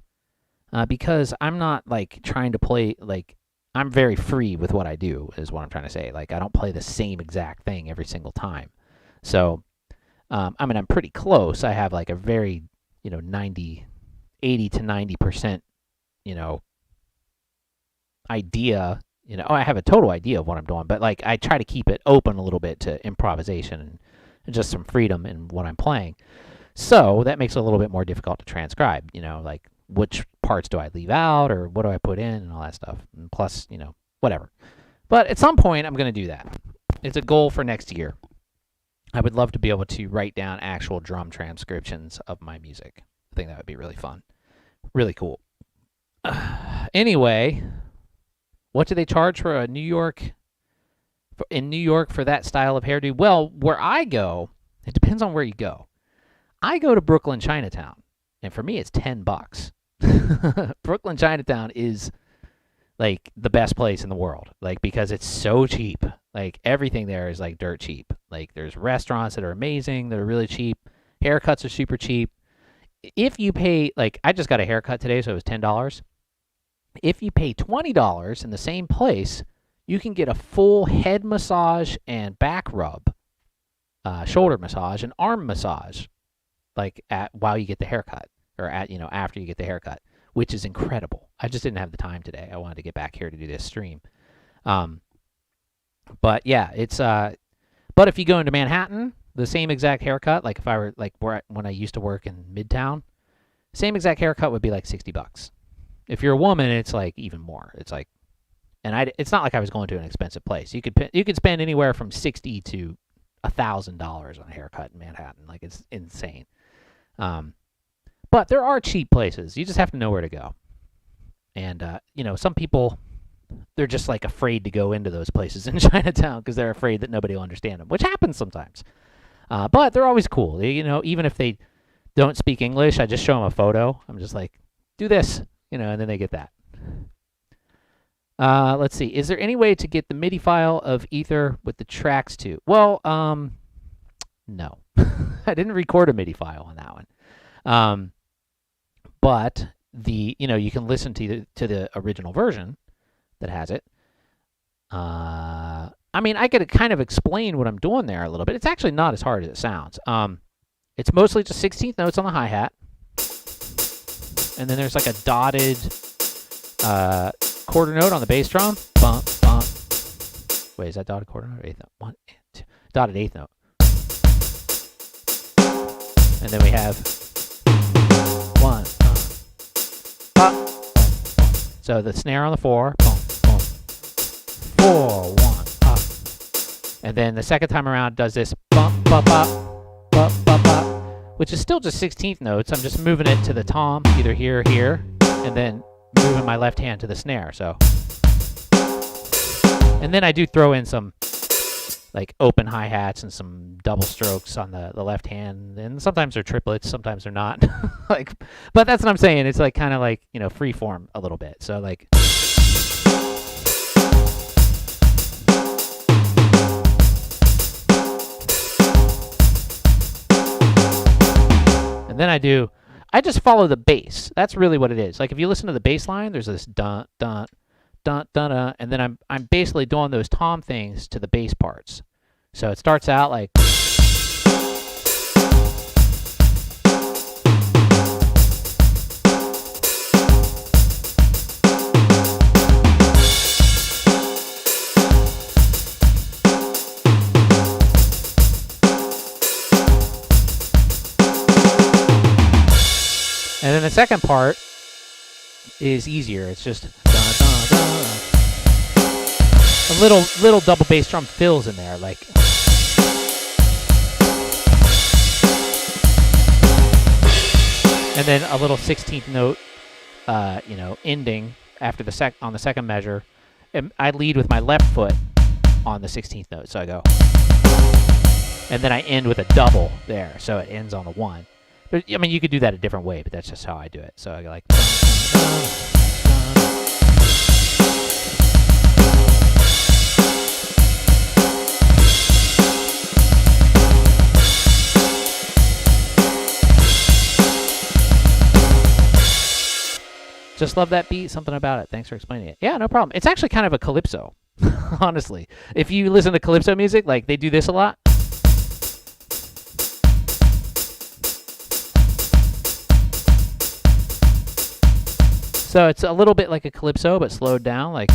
because I'm not like trying to play like I'm very free with what I do is what I'm trying to say. Like I don't play the same exact thing every single time. So, I mean, I'm pretty close. I have like a very 80 to 90%, idea. I have a total idea of what I'm doing, but like I try to keep it open a little bit to improvisation and just some freedom in what I'm playing. So that makes it a little bit more difficult to transcribe, like which parts do I leave out or what do I put in and all that stuff. And plus, whatever. But at some point, I'm going to do that. It's a goal for next year. I would love to be able to write down actual drum transcriptions of my music. I think that would be really fun. Really cool. Anyway, what do they charge for in New York for that style of hairdo? Well, where I go, it depends on where you go. I go to Brooklyn Chinatown, and for me, it's $10. Brooklyn Chinatown is like the best place in the world, like because it's so cheap. Like everything there is like dirt cheap. Like there's restaurants that are amazing, that are really cheap. Haircuts are super cheap. If you pay, like I just got a haircut today, so it was $10. If you pay $20 in the same place, you can get a full head massage and back rub, shoulder massage and arm massage, like while you get the haircut or after you get the haircut, which is incredible. I just didn't have the time today. I wanted to get back here to do this stream. But yeah, it's but if you go into Manhattan, the same exact haircut, like if I were like when I used to work in Midtown, same exact haircut would be like $60. If you're a woman, it's like even more. It's like, and it's not like I was going to an expensive place. You could spend anywhere from $60 to $1,000 on a haircut in Manhattan. Like it's insane. But there are cheap places. You just have to know where to go. And some people, they're just like afraid to go into those places in Chinatown because they're afraid that nobody will understand them, which happens sometimes. But they're always cool. Even if they don't speak English, I just show them a photo. I'm just like, do this, and then they get that. Let's see. Is there any way to get the MIDI file of Ether with the tracks too? Well, no. I didn't record a MIDI file on that one. But you can listen to the original version. that has it. I mean, I could kind of explain what I'm doing there a little bit. It's actually not as hard as it sounds. It's mostly just 16th notes on the hi-hat. And then there's like a dotted quarter note on the bass drum. Bump, bump. Wait, is that dotted quarter note or eighth note? 1 and 2. Dotted eighth note. And then we have 1, pop. So the snare on the 4. Boom, boom. 4, 1, up. And then the second time around does this bump, bump, up, bump, bump, up, which is still just 16th notes. I'm just moving it to the tom, either here or here, and then moving my left hand to the snare. So, and then I do throw in some like open hi-hats and some double strokes on the left hand, and sometimes they're triplets, sometimes they're not. Like, but that's what I'm saying. It's like kind of like, you know, free form a little bit. So like. And then I just follow the bass. That's really what it is. Like if you listen to the bass line, there's this dun dun dun dun dun, and then I'm basically doing those tom things to the bass parts. So it starts out like, and then the second part is easier. It's just dun, dun, dun. A little double bass drum fills in there, like. And then a little 16th note, you know, ending after on the second measure. And I lead with my left foot on the 16th note, so I go. And then I end with a double there, so it ends on the 1. But, I mean, you could do that a different way, but that's just how I do it. So I go like. Just love that beat, something about it. Thanks for explaining it. Yeah, no problem. It's actually kind of a calypso, honestly. If you listen to calypso music, like they do this a lot. So it's a little bit like a calypso, but slowed down, like.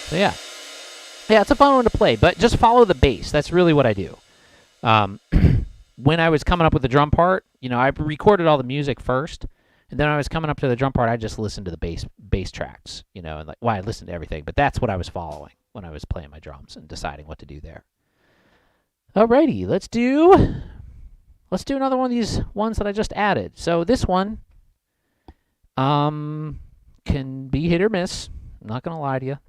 So yeah. Yeah, it's a fun one to play, but just follow the bass. That's really what I do. When I was coming up with the drum part, you know, I recorded all the music first, and then when I was coming up to the drum part, I just listened to the bass tracks, you know, and like, well, I listened to everything, but that's what I was following when I was playing my drums and deciding what to do there. Alrighty, let's do another one of these ones that I just added. So this one can be hit or miss. I'm not gonna lie to you.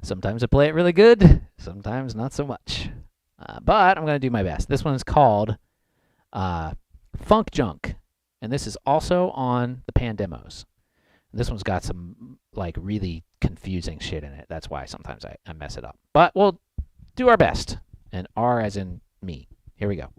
Sometimes I play it really good, sometimes not so much. But I'm going to do my best. This one's called Funk Junk, and this is also on the Pan Demos. This one's got some like really confusing shit in it. That's why sometimes I mess it up. But we'll do our best. And R as in me. Here we go.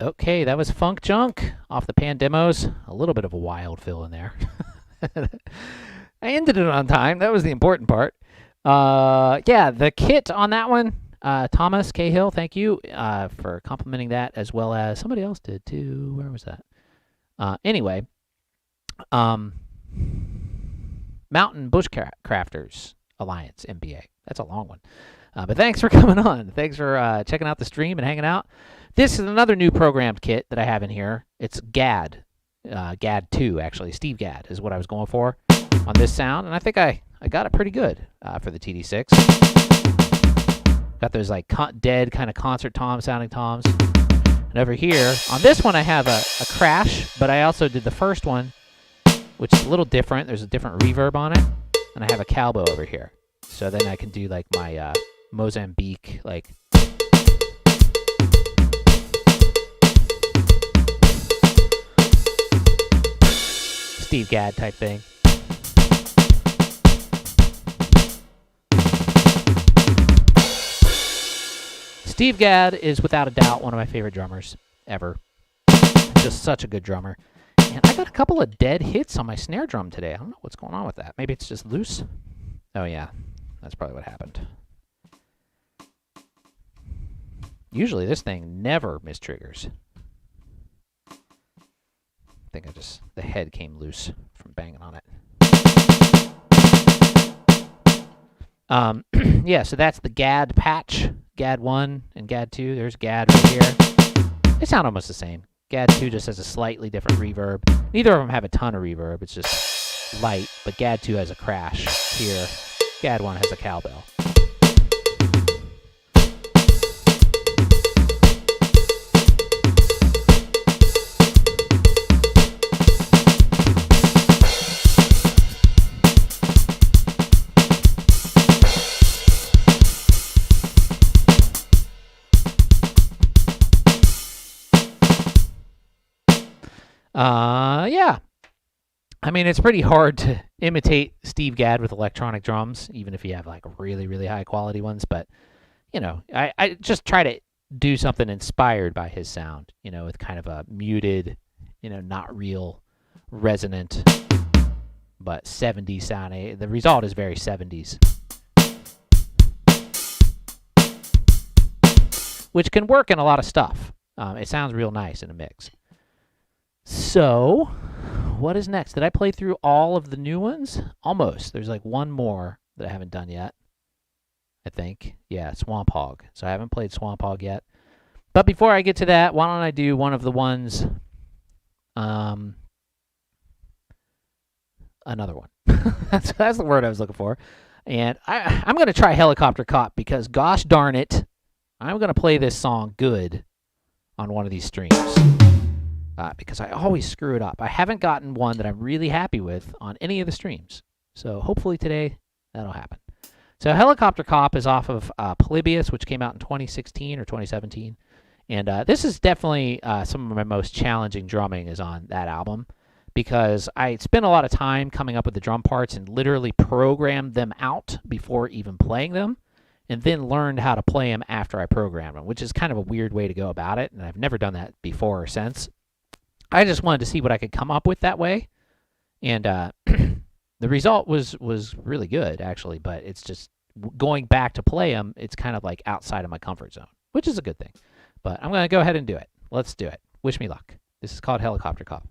Okay, that was Funk Junk off the Pan Demos. A little bit of a wild fill in there. I ended it on time. That was the important part. Yeah, the kit on that one, Thomas Cahill, thank you for complimenting that, as well as somebody else did too. Where was that? Anyway, Mountain Bushcrafters Alliance, MBA. That's a long one. But thanks for coming on. Thanks for checking out the stream and hanging out. This is another new programmed kit that I have in here. It's GAD. GAD 2, actually. Steve GAD is what I was going for on this sound. And I think I got it pretty good for the TD-6. Got those like dead kind of concert tom sounding toms. And over here, on this one I have a crash, but I also did the first one, which is a little different. There's a different reverb on it. And I have a cowbell over here. So then I can do like my Mozambique, like... Steve Gadd type thing. Steve Gadd is without a doubt one of my favorite drummers ever. Just such a good drummer. And I got a couple of dead hits on my snare drum today. I don't know what's going on with that. Maybe it's just loose. Oh yeah, that's probably what happened. Usually this thing never mistriggers. I think the head came loose from banging on it. Yeah, so that's the GAD patch. GAD 1 and GAD 2. There's GAD right here. They sound almost the same. GAD 2 just has a slightly different reverb. Neither of them have a ton of reverb. It's just light, but GAD 2 has a crash here. GAD 1 has a cowbell. Yeah. I mean, it's pretty hard to imitate Steve Gadd with electronic drums, even if you have like really, really high quality ones. But, you know, I just try to do something inspired by his sound, you know, with kind of a muted, you know, not real resonant, but 70s sound. The result is very 70s. Which can work in a lot of stuff. It sounds real nice in a mix. So, what is next? Did I play through all of the new ones? Almost. There's like one more that I haven't done yet, I think. Yeah, Swamp Hog. So I haven't played Swamp Hog yet. But before I get to that, why don't I do one of the ones, another one. that's the word I was looking for. And I'm going to try Helicopter Cop because, gosh darn it, I'm going to play this song good on one of these streams. Because I always screw it up. I haven't gotten one that I'm really happy with on any of the streams. So hopefully today that'll happen. So Helicopter Cop is off of Polybius, which came out in 2016 or 2017. And this is definitely some of my most challenging drumming is on that album. Because I spent a lot of time coming up with the drum parts and literally programmed them out before even playing them. And then learned how to play them after I programmed them, which is kind of a weird way to go about it. And I've never done that before or since. I just wanted to see what I could come up with that way. And the result was really good, actually. But it's just going back to play them, it's kind of like outside of my comfort zone, which is a good thing. But I'm going to go ahead and do it. Let's do it. Wish me luck. This is called Helicopter Cop.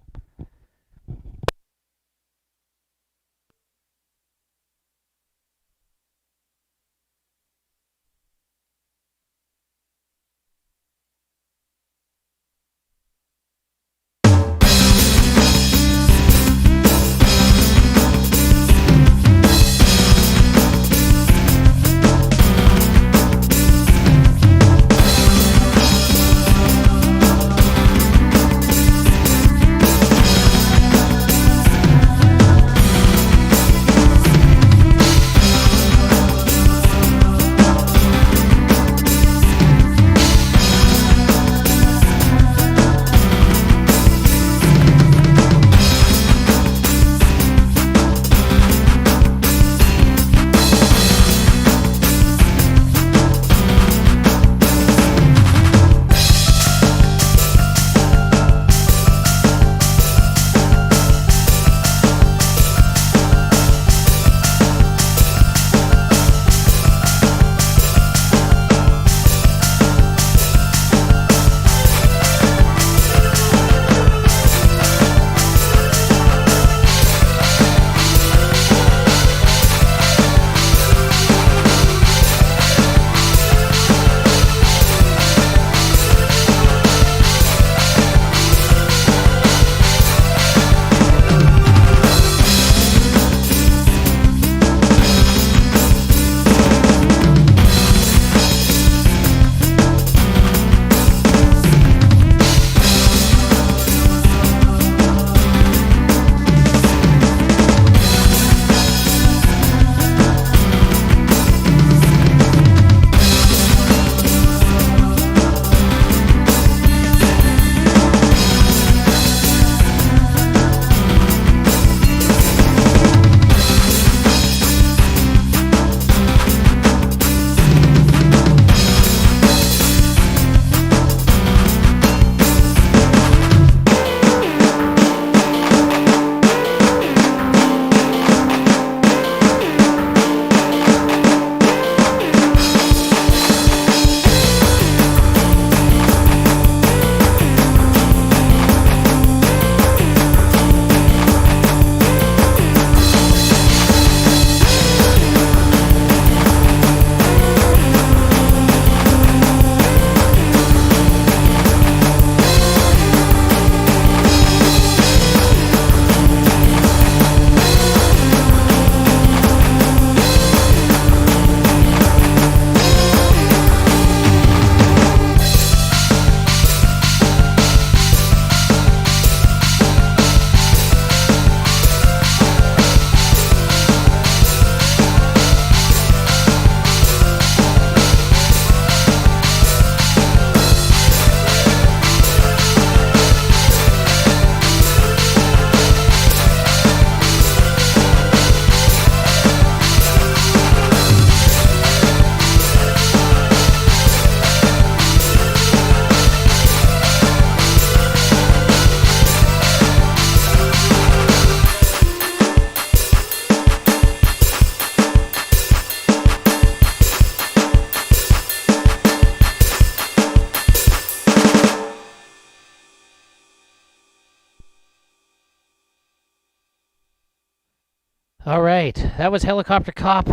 All right, that was Helicopter Cop,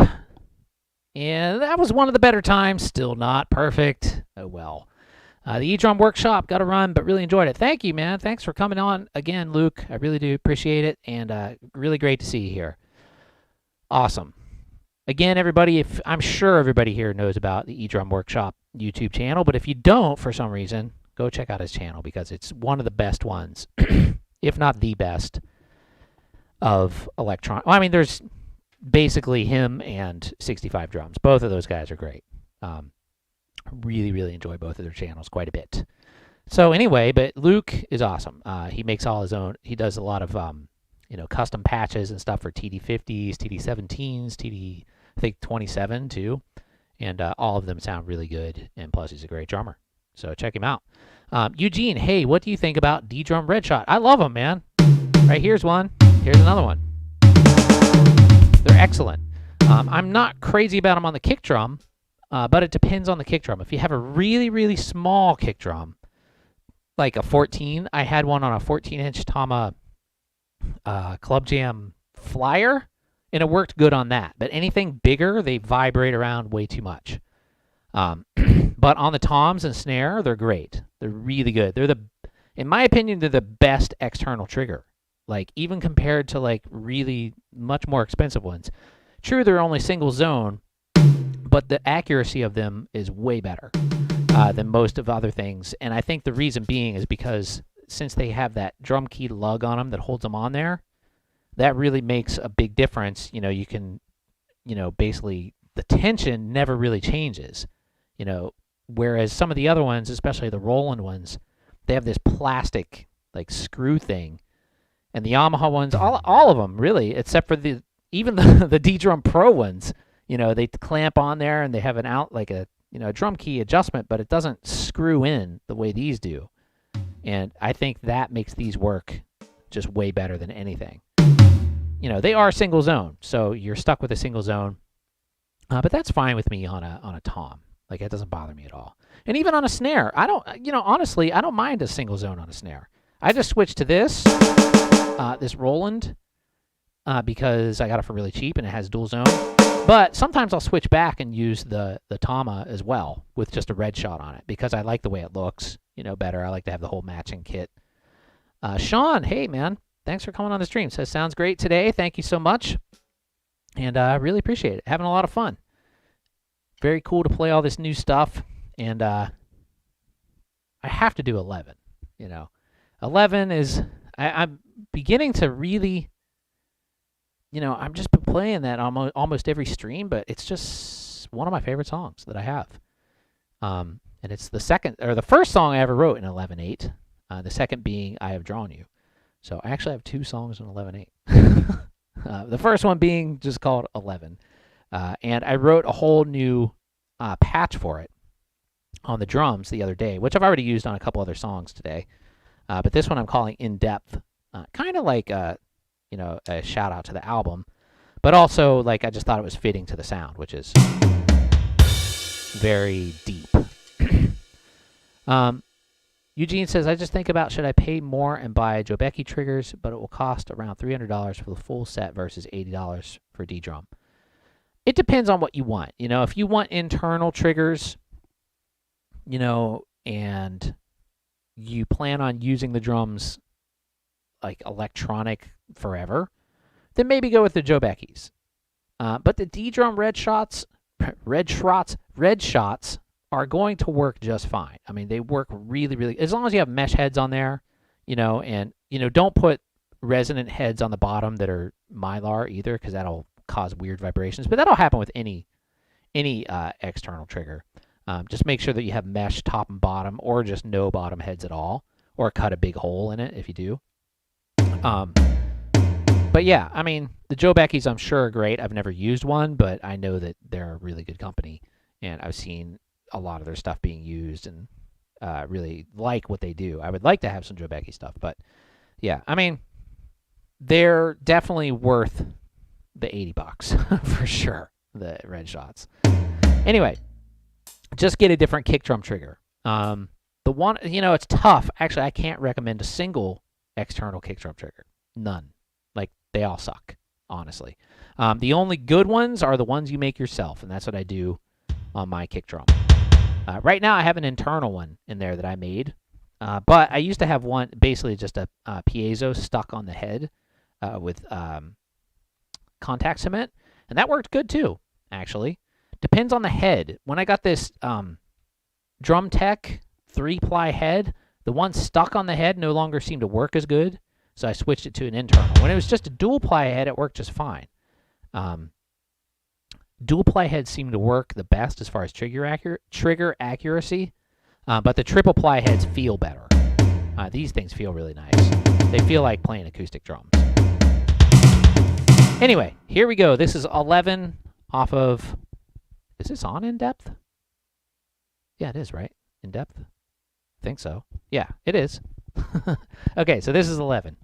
and that was one of the better times. Still not perfect. Oh well. The eDrum Workshop got to run, but really enjoyed it. Thank you, man. Thanks for coming on again, Luke. I really do appreciate it, and really great to see you here. Awesome. Again, everybody, if I'm sure everybody here knows about the eDrum Workshop YouTube channel, but if you don't for some reason, go check out his channel because it's one of the best ones, if not the best, of electronic. Well, I mean, there's basically him and 65 Drums. Both of those guys are great. Really, really enjoy both of their channels quite a bit. So anyway, but Luke is awesome. He makes all his own. He does a lot of custom patches and stuff for TD-50s, TD-17s, TD, I think 27 too, and all of them sound really good. And plus, he's a great drummer. So check him out. Eugene, hey, what do you think about ddrum Redshot? I love them, man. Right, here's one. Here's another one. They're excellent. I'm not crazy about them on the kick drum, but it depends on the kick drum. If you have a really, really small kick drum, like a 14, I had one on a 14-inch Tama Club-Jam Flyer, and it worked good on that. But anything bigger, they vibrate around way too much. But on the toms and snare, they're great. They're really good. In my opinion, they're the best external trigger. Like, even compared to, like, really much more expensive ones. True, they're only single zone, but the accuracy of them is way better than most of other things. And I think the reason being is because since they have that drum key lug on them that holds them on there, that really makes a big difference. You can, basically the tension never really changes, whereas some of the other ones, especially the Roland ones, they have this plastic, like, screw thing. And the Yamaha ones, all of them really, except for even the ddrum Pro ones, they clamp on there and they have a drum key adjustment, but it doesn't screw in the way these do. And I think that makes these work just way better than anything. They are single zone, so you're stuck with a single zone, but that's fine with me on a tom. Like, it doesn't bother me at all. And even on a snare, honestly, I don't mind a single zone on a snare. I just switched to this Roland, because I got it for really cheap and it has dual zone. But sometimes I'll switch back and use the Tama as well with just a red shot on it because I like the way it looks, better. I like to have the whole matching kit. Sean, hey man, thanks for coming on the stream. Says sounds great today. Thank you so much, and I really appreciate it. Having a lot of fun. Very cool to play all this new stuff, and I have to do 11. 11 is I'm beginning to really, I've just been playing that almost every stream, but it's just one of my favorite songs that I have. And it's the first song I ever wrote in 11/8. The second being I Have Drawn You. So I actually have two songs in 11/8. The first one being just called 11. And I wrote a whole new patch for it on the drums the other day, which I've already used on a couple other songs today. But this one I'm calling In Depth, kind of like a shout out to the album, but also like I just thought it was fitting to the sound, which is very deep. Eugene says, I just think about should I pay more and buy Joe Becky triggers, but it will cost around $300 for the full set versus $80 for ddrum. It depends on what you want. If you want internal triggers, and you plan on using the drums like electronic forever, then maybe go with the Joe Becky's. But the ddrum redshots are going to work just fine. I mean, they work really, really, as long as you have mesh heads on there, and don't put resonant heads on the bottom that are Mylar either, because that'll cause weird vibrations. But that'll happen with any external trigger. Just make sure that you have mesh top and bottom, or just no bottom heads at all, or cut a big hole in it if you do. But yeah, I mean, the Joe Becky's I'm sure are great. I've never used one, but I know that they're a really good company, and I've seen a lot of their stuff being used, and really like what they do. I would like to have some Joe Becky stuff, but yeah, I mean, they're definitely worth the $80 for sure, the red shots. Anyway, just get a different kick drum trigger. The one, it's tough. Actually, I can't recommend a single external kick drum trigger. None. Like, they all suck. honestly. The only good ones are the ones you make yourself, and that's what I do on my kick drum. Right now, I have an internal one in there that I made, but I used to have one, basically just a piezo stuck on the head with contact cement, and that worked good too, actually. Depends on the head. When I got this Drum Tech 3-ply head, the one stuck on the head no longer seemed to work as good, so I switched it to an internal. When it was just a dual-ply head, it worked just fine. Dual-ply heads seem to work the best as far as trigger accuracy, but the triple-ply heads feel better. These things feel really nice. They feel like playing acoustic drums. Anyway, here we go. This is 11 off of... Is this on In Depth? Yeah, it is, right? In Depth? I think so. Yeah, it is. Okay, so this is 11.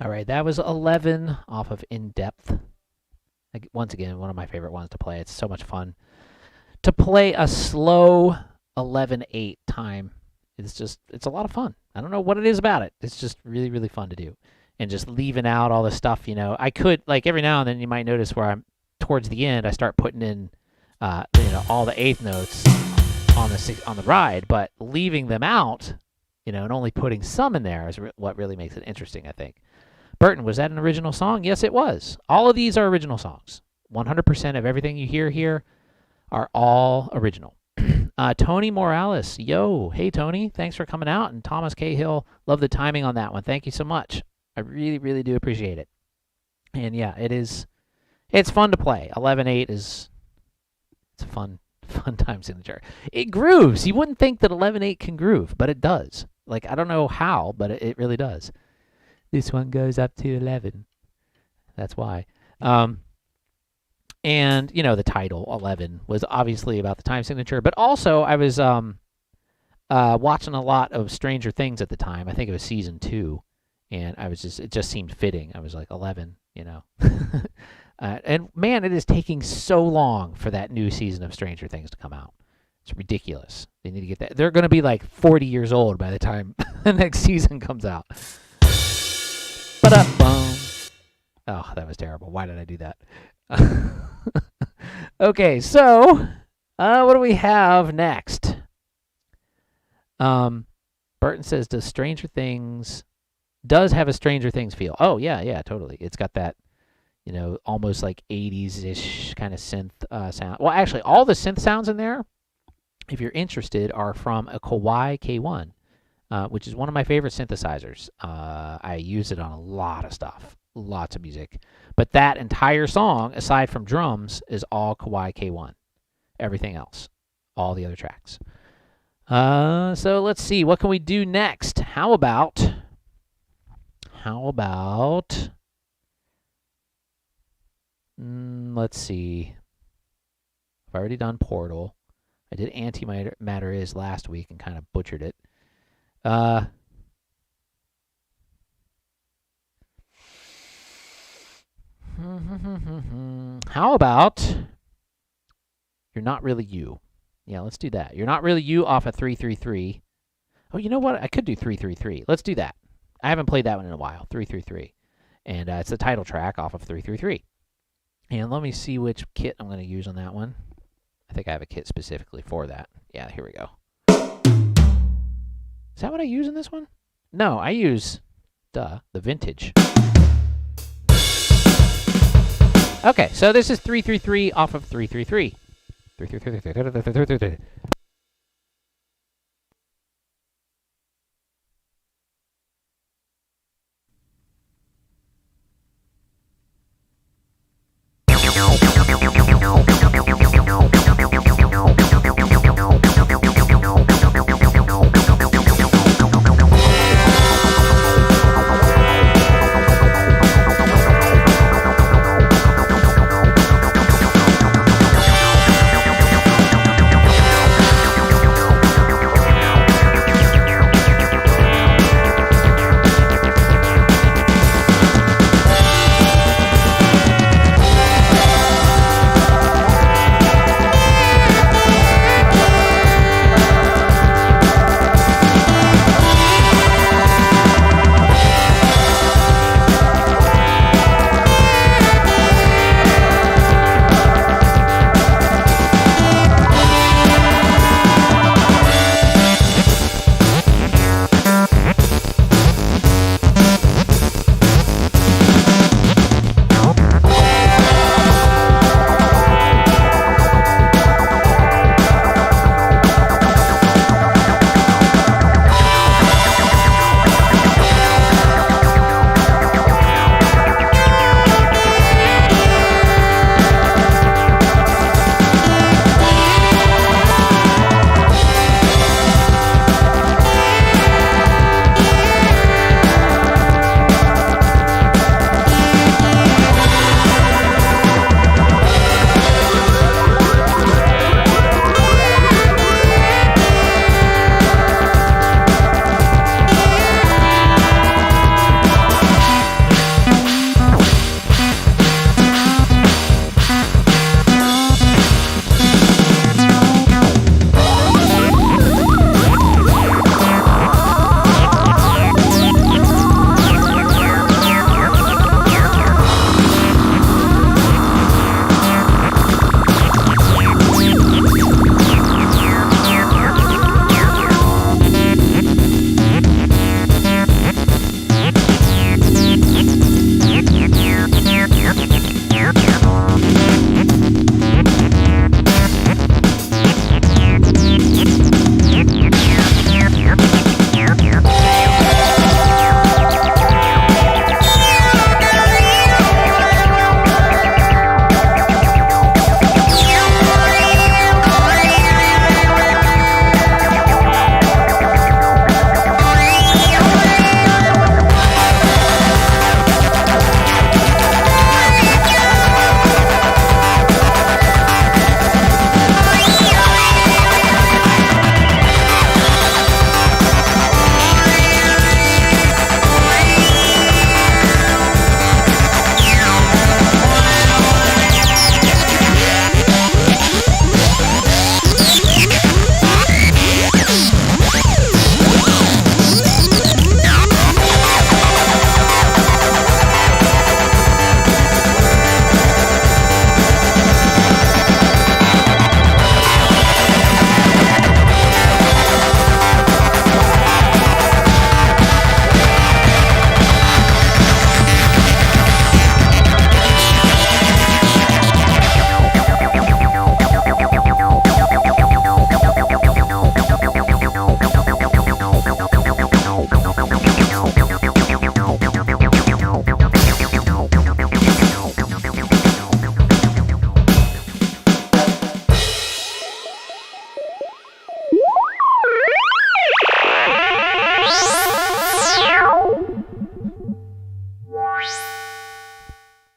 All right, that was 11 off of In Depth. Once again, one of my favorite ones to play. It's so much fun to play a slow 11/8 time. It's a lot of fun. I don't know what it is about it. It's just really, really fun to do. And just leaving out all the stuff, you know. I could, like, every now and then you might notice where I'm towards the end, I start putting in, you know, all the eighth notes on the ride, but leaving them out, you know, and only putting some in there is what really makes it interesting, I think. Burton, was that an original song? Yes, it was. All of these are original songs. 100% of everything you hear here are all original. Tony Morales, yo, hey Tony, thanks for coming out. And Thomas Cahill, love the timing on that one. Thank you so much. I really, really do appreciate it. And yeah, it's fun to play. 11/8 it's a fun time signature. It grooves. You wouldn't think that 11/8 can groove, but it does. Like, I don't know how, but it really does. This one goes up to 11. That's why. And, you know, the title, 11, was obviously about the time signature. But also, I was watching a lot of Stranger Things at the time. I think it was season 2. And it just seemed fitting. I was like, 11, you know. And, man, it is taking so long for that new season of Stranger Things to come out. It's ridiculous. They need to get that. They're going to be like 40 years old by the time the next season comes out. Ba-da-bum. Oh, that was terrible. Why did I do that? Okay, so what do we have next? Burton says, does have a Stranger Things feel? Oh, yeah, totally. It's got that, you know, almost like 80s-ish kind of synth sound. Well, actually, all the synth sounds in there, if you're interested, are from a Kawai K1, which is one of my favorite synthesizers. I use it on a lot of stuff, lots of music. But that entire song, aside from drums, is all Kawai K1. Everything else, all the other tracks. So let's see, what can we do next? How about let's see. I've already done Portal. I did Antimatter Is last week and kind of butchered it. How about You're Not Really You? Yeah, let's do that. You're Not Really You off of 333. Oh, you know what? I could do 333. Let's do that. I haven't played that one in a while. 333. And it's the title track off of 333. And let me see which kit I'm going to use on that one. I think I have a kit specifically for that. Yeah, here we go. Is that what I use in this one? No, I use, the vintage. Okay, so this is 333 off of 333. 333.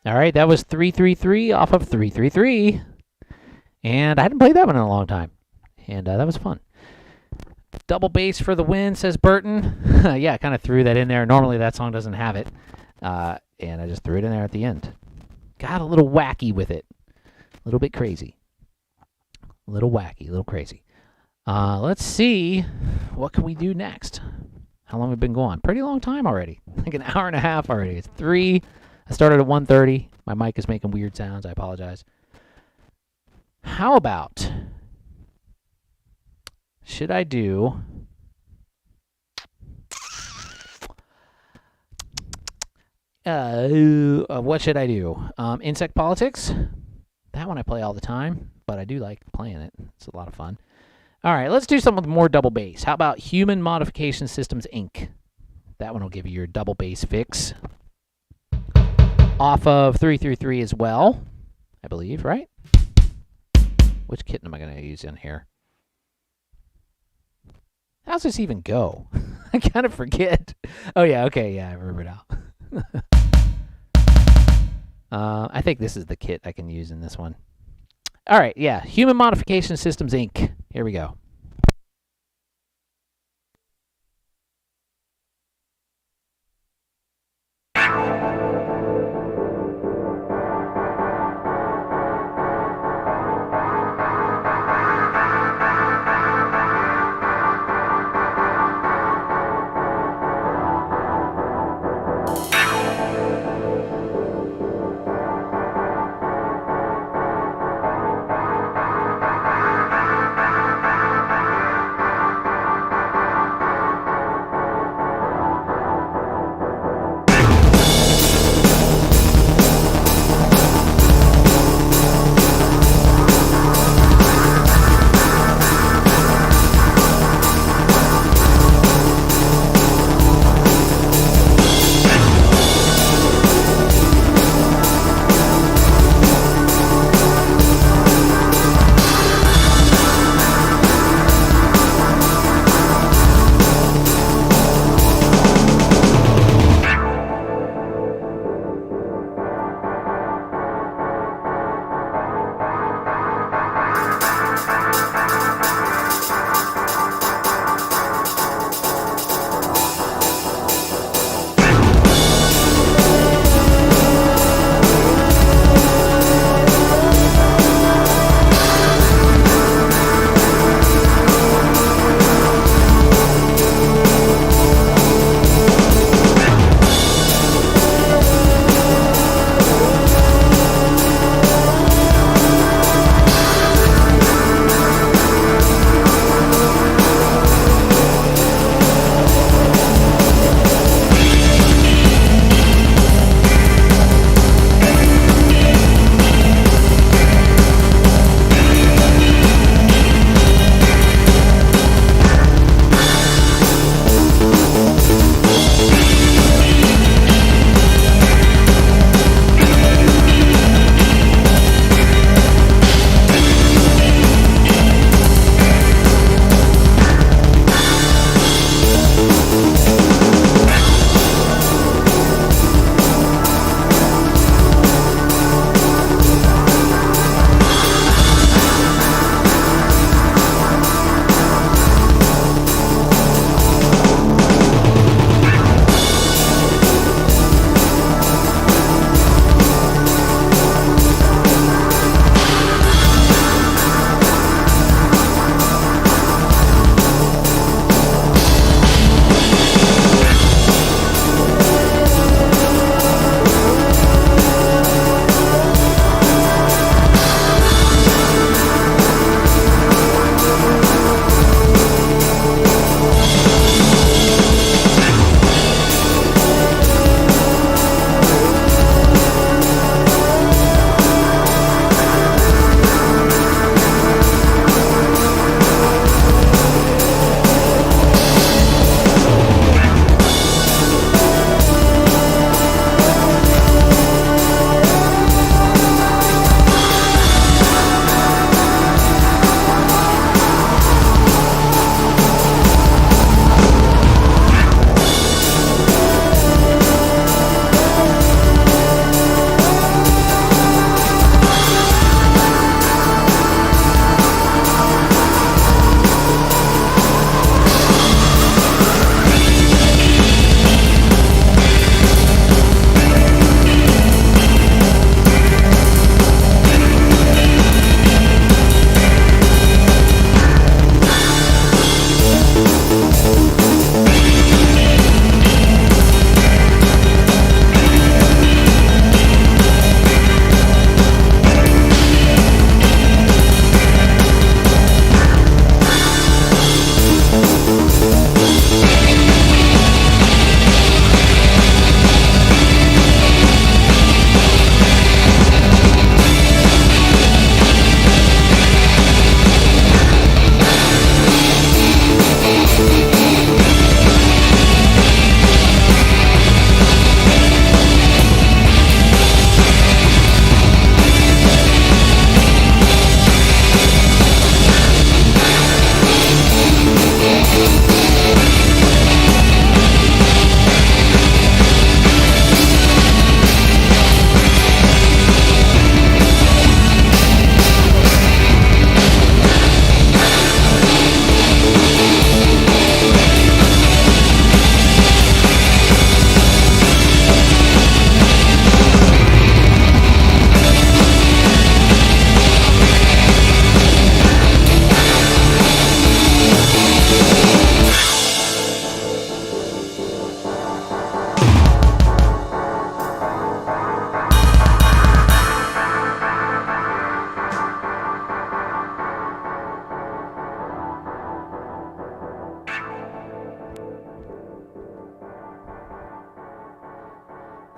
All right, that was 333 off of 333. And I hadn't played that one in a long time. And that was fun. Double bass for the win, says Burton. Yeah, I kind of threw that in there. Normally that song doesn't have it. And I just threw it in there at the end. Got a little wacky with it. A little bit crazy. A little wacky, a little crazy. Let's see. What can we do next? How long have we been going? Pretty long time already. Like an hour and a half already. It's 3. I started at 1:30. My mic is making weird sounds. I apologize. How about... should I do... what should I do? Insect Politics? That one I play all the time, but I do like playing it. It's a lot of fun. All right, let's do something with more double bass. How about Human Modification Systems, Inc.? That one will give you your double bass fix. Off of 333 as well, I believe, right? Which kit am I going to use in here? How's this even go? I kind of forget. Oh, yeah, okay, yeah, I remember now. I think this is the kit I can use in this one. All right, yeah, Human Modification Systems, Inc. Here we go.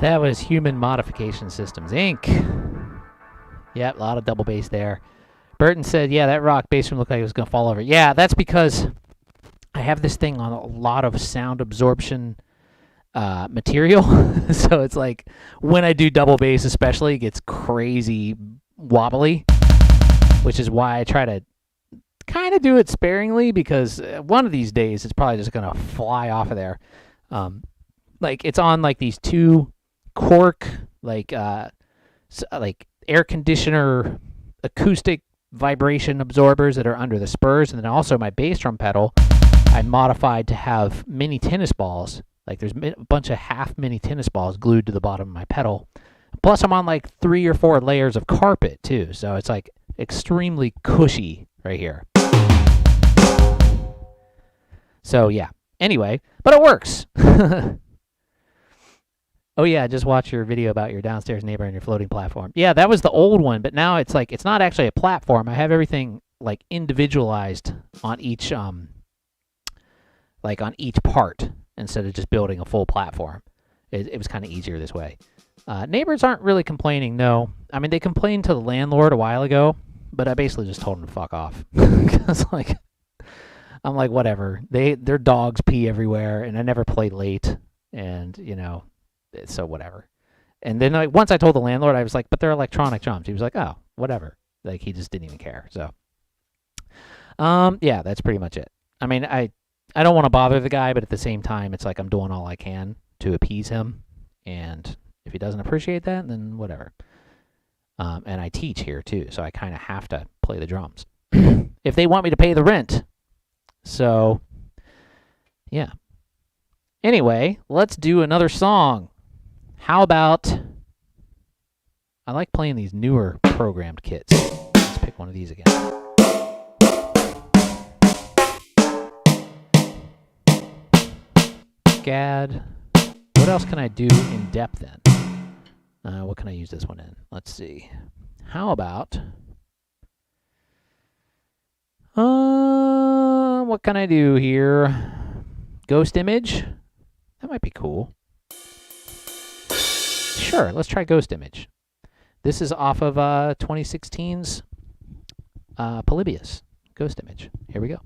That was Human Modification Systems, Inc. Yep, a lot of double bass there. Burton said, yeah, that rock bass drum looked like it was going to fall over. Yeah, that's because I have this thing on a lot of sound absorption material. So it's like when I do double bass especially, it gets crazy wobbly, which is why I try to kind of do it sparingly, because one of these days it's probably just going to fly off of there. Like it's on like these two cork like air conditioner acoustic vibration absorbers that are under the spurs, and then also my bass drum pedal I modified to have mini tennis balls. Like there's a bunch of half mini tennis balls glued to the bottom of my pedal. Plus I'm on like 3 or 4 layers of carpet too, so it's like extremely cushy right here. So yeah, anyway, but it works. Oh yeah, just watch your video about your downstairs neighbor and your floating platform. Yeah, that was the old one, but now it's like, it's not actually a platform. I have everything like individualized on each like on each part instead of just building a full platform. It was kind of easier this way. Neighbors aren't really complaining, no. I mean, they complained to the landlord a while ago, but I basically just told them to fuck off. Because like, I'm like, whatever. Their dogs pee everywhere, and I never play late, and you know, so whatever. And then like, once I told the landlord, I was like, but they're electronic drums. He was like, oh, whatever. Like he just didn't even care. So, yeah, that's pretty much it. I mean, I don't want to bother the guy, but at the same time, it's like I'm doing all I can to appease him, and if he doesn't appreciate that, then whatever. And I teach here too, so I kind of have to play the drums if they want me to pay the rent. So, yeah. Anyway, let's do another song. How about, I like playing these newer programmed kits. Let's pick one of these again. Gad. What else can I do in depth then? What can I use this one in? Let's see. How about, what can I do here? Ghost Image? That might be cool. Sure, let's try Ghost Image. This is off of 2016's Polybius. Ghost Image. Here we go.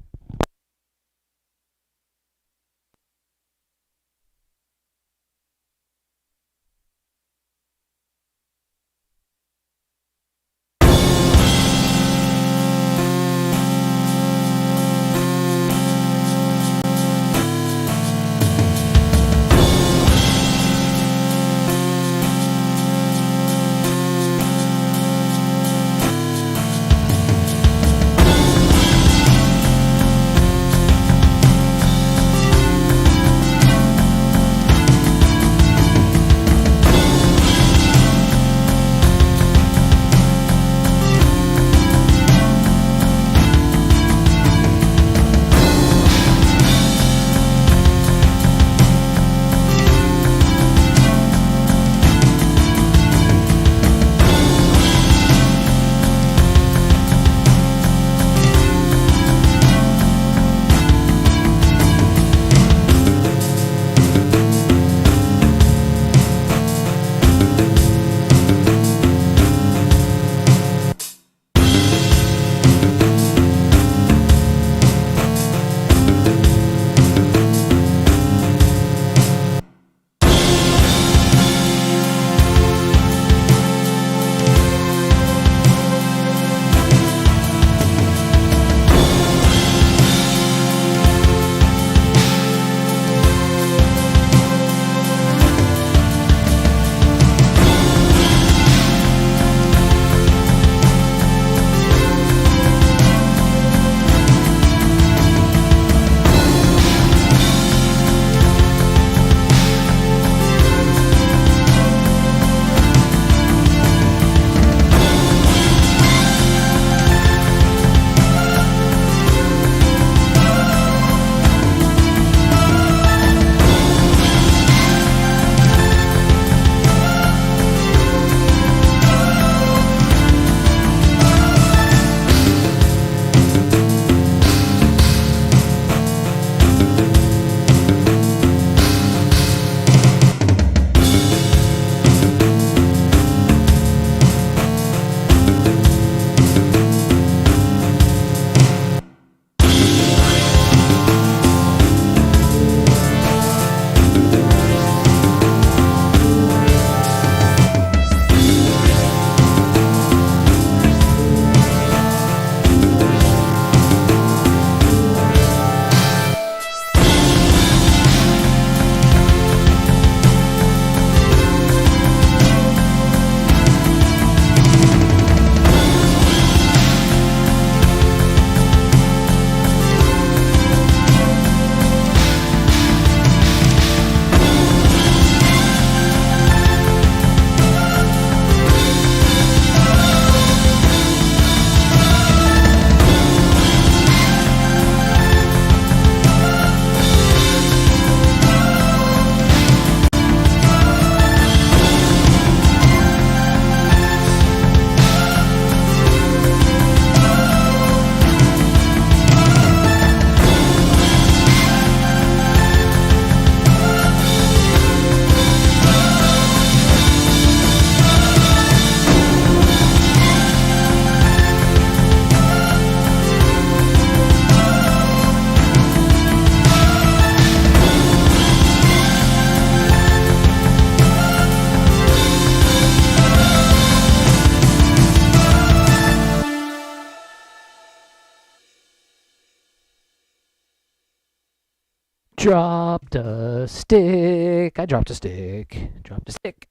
dropped a stick. I dropped a stick. Dropped a stick.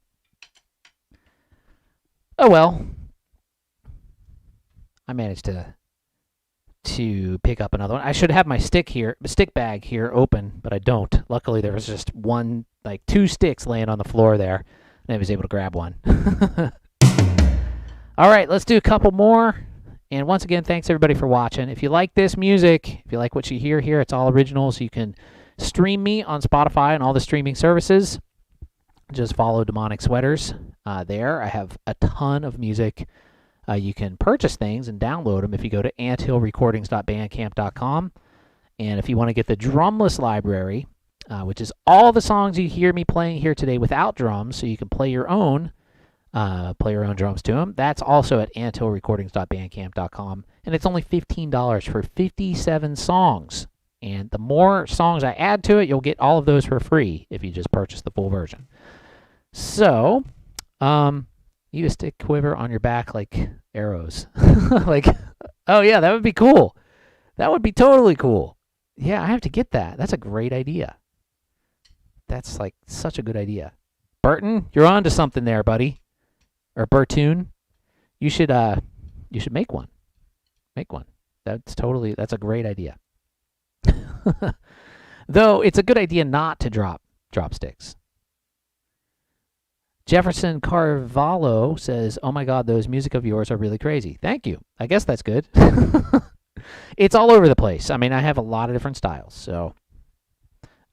Oh well. I managed to pick up another one. I should have my stick bag here open, but I don't. Luckily, there was just two sticks laying on the floor there, and I was able to grab one. All right, let's do a couple more. And once again, thanks everybody for watching. If you like this music, if you like what you hear here, it's all original, so you can stream me on Spotify and all the streaming services. Just follow Demonic Sweaters there. I have a ton of music. You can purchase things and download them if you go to anthillrecordings.bandcamp.com. And if you want to get the drumless library, which is all the songs you hear me playing here today without drums, so you can play your own drums to them, that's also at anthillrecordings.bandcamp.com. And it's only $15 for 57 songs. And the more songs I add to it, you'll get all of those for free if you just purchase the full version. So, you just stick quiver on your back like arrows. Oh yeah, that would be cool. That would be totally cool. Yeah, I have to get that. That's a great idea. That's such a good idea. Burton, you're on to something there, buddy. Or Burtoon. You should make one. Make one. That's a great idea. Though it's a good idea not to drop sticks. Jefferson Carvalho says, "Oh my God, those music of yours are really crazy." Thank you. I guess that's good. It's all over the place. I mean, I have a lot of different styles, so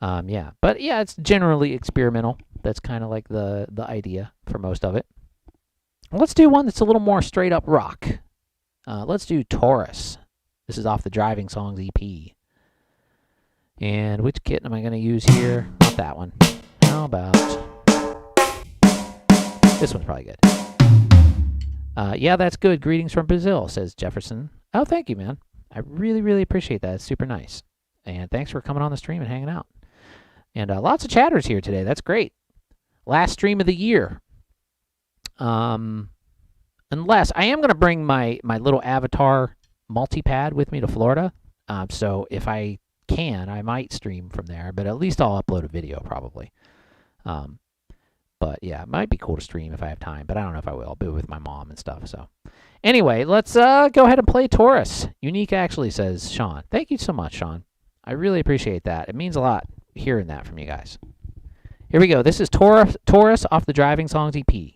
yeah. But yeah, it's generally experimental. That's kind of like the idea for most of it. Let's do one that's a little more straight up rock. Let's do Taurus. This is off the Driving Songs EP. And which kit am I going to use here? Not that one. How about this one's probably good. Yeah, that's good. Greetings from Brazil, says Jefferson. Oh, thank you, man. I really, really appreciate that. It's super nice. And thanks for coming on the stream and hanging out. And lots of chatters here today. That's great. Last stream of the year. Unless I am going to bring my little avatar multi-pad with me to Florida. So if I can, I might stream from there. But at least I'll upload a video probably. But yeah, it might be cool to stream if I have time, but I don't know if I will. I'll be with my mom and stuff. So anyway, let's go ahead and play Taurus. Unique actually, says Sean. Thank you so much, Sean. I really appreciate that. It means a lot hearing that from you guys. Here we go. This is Taurus off the Driving Songs EP.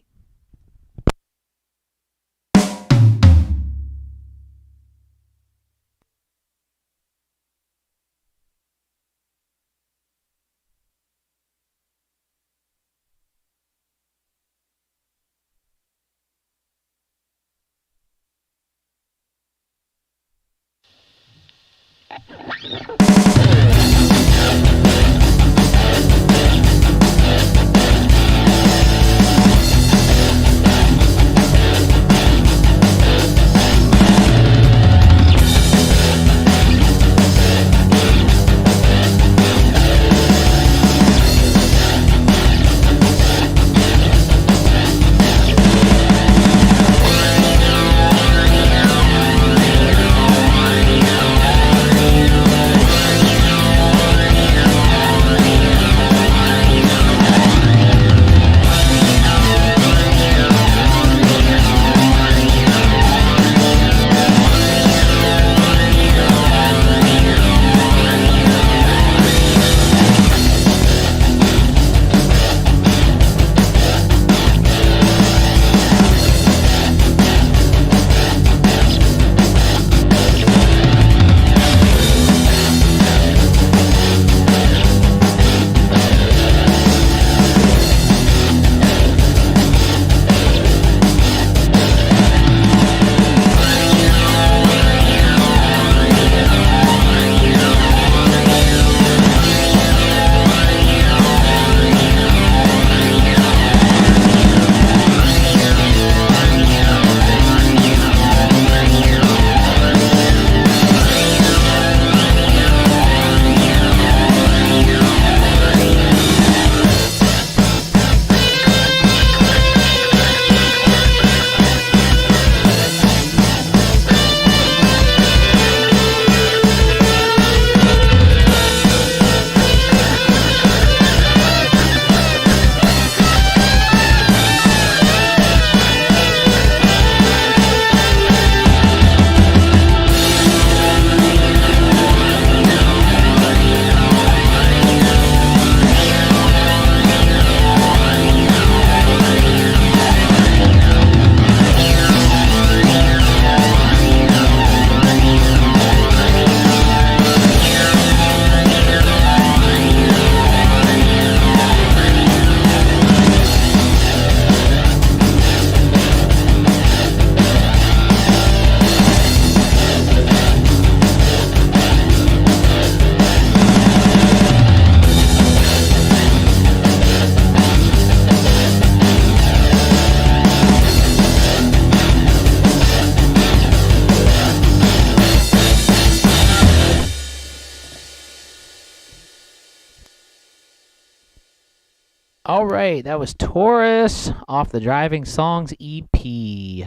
All right, that was Taurus off the Driving Songs EP.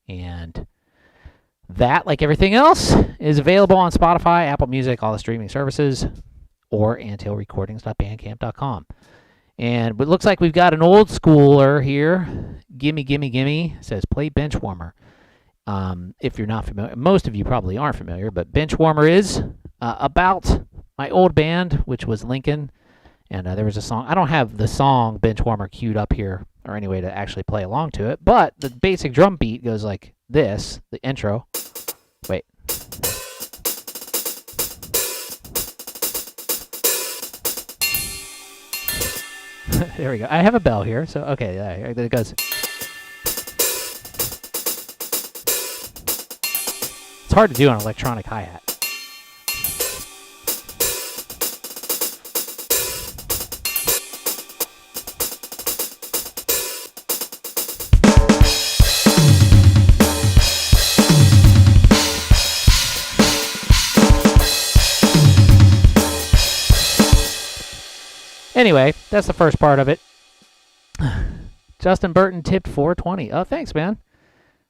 And that, like everything else, is available on Spotify, Apple Music, all the streaming services, or antillrecordings.bandcamp.com. And it looks like we've got an old schooler here. Gimme, gimme, gimme. It says play Benchwarmer. If you're not familiar, most of you probably aren't familiar, but Benchwarmer is about my old band, which was Lincoln. And there was a song. I don't have the song Benchwarmer queued up here or any way to actually play along to it, but the basic drum beat goes like this, the intro. Wait. There we go. I have a bell here, so okay, there it goes. It's hard to do on electronic hi-hat. Anyway, that's the first part of it. Justin Burton tipped $4.20. Oh, thanks, man.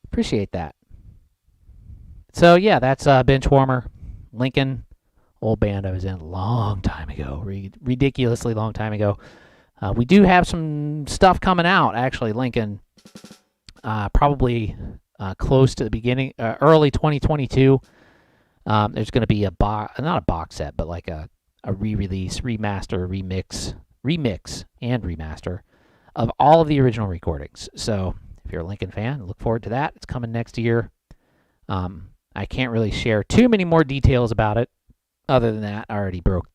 Appreciate that. So, yeah, that's Benchwarmer, Lincoln, old band I was in a long time ago, ridiculously long time ago. We do have some stuff coming out, actually, Lincoln, probably close to the beginning, early 2022. There's going to be not a box set, but like a re-release, remaster, remix, and remaster of all of the original recordings. So if you're a Lincoln fan, look forward to that. It's coming next year. I can't really share too many more details about it. Other than that, I already broke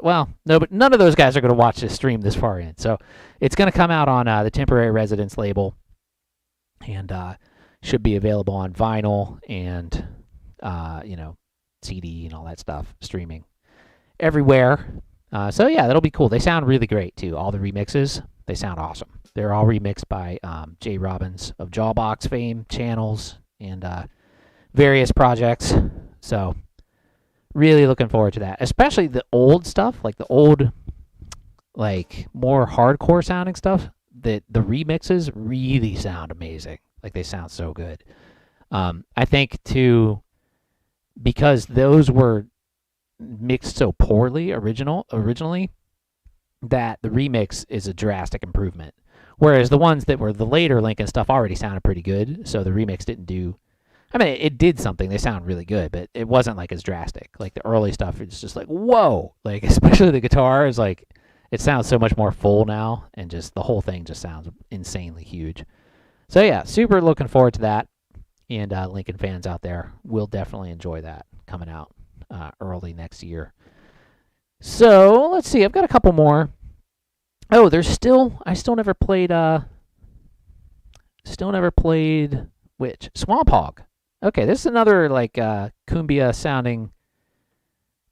well, no, but none of those guys are going to watch this stream this far in. So it's going to come out on the Temporary Residence label and should be available on vinyl and, CD and all that stuff, streaming everywhere. So yeah, that'll be cool. They sound really great too. All the remixes, they sound awesome. They're all remixed by Jay Robbins of Jawbox fame, channels, and various projects. So really looking forward to that. Especially the old stuff, like the old, like more hardcore sounding stuff. The remixes really sound amazing. Like they sound so good. I think too, because those were mixed so poorly originally, that the remix is a drastic improvement. Whereas the ones that were the later Lincoln stuff already sounded pretty good, so the remix didn't do. I mean, it did something. They sound really good, but it wasn't like as drastic. Like the early stuff, it's just like whoa. Like especially the guitar is like, it sounds so much more full now, and just the whole thing just sounds insanely huge. So yeah, super looking forward to that. And Lincoln fans out there will definitely enjoy that coming out early next year. So let's see. I've got a couple more. Oh, I still never played which? Swamp Hog. Okay, this is another like cumbia sounding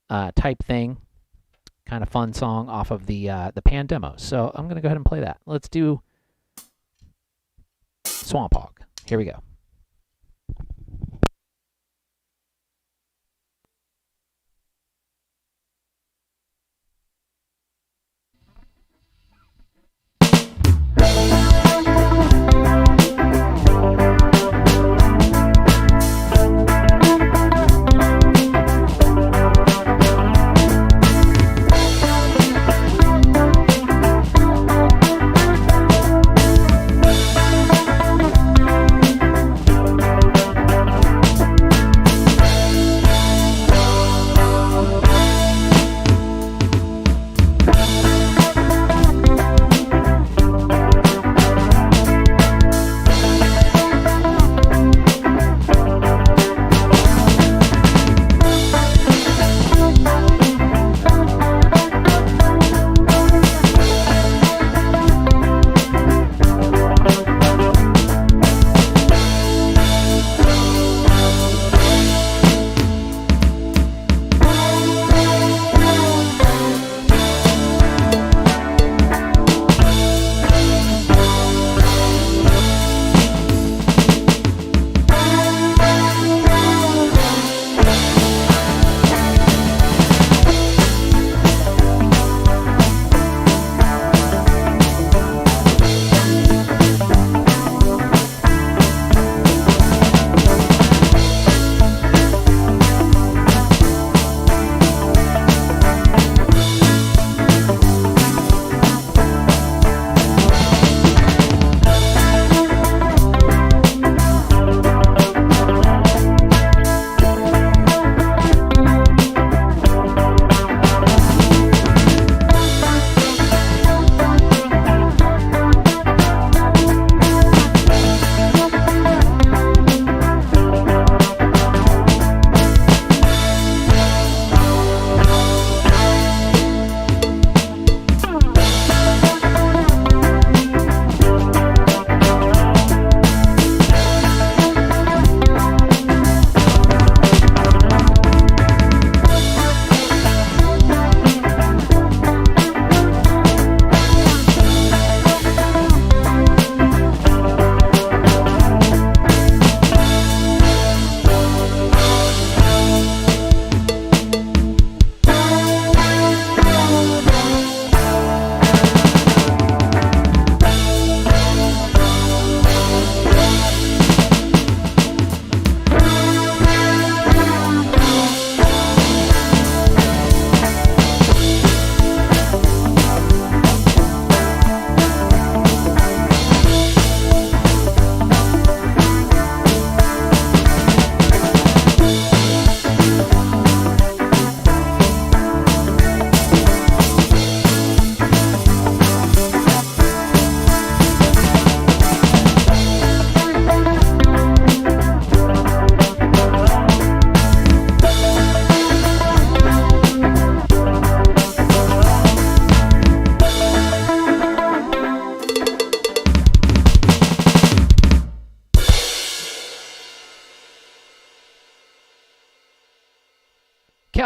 type thing. Kind of fun song off of the Pan demos. So I'm gonna go ahead and play that. Let's do Swamp Hog. Here we go.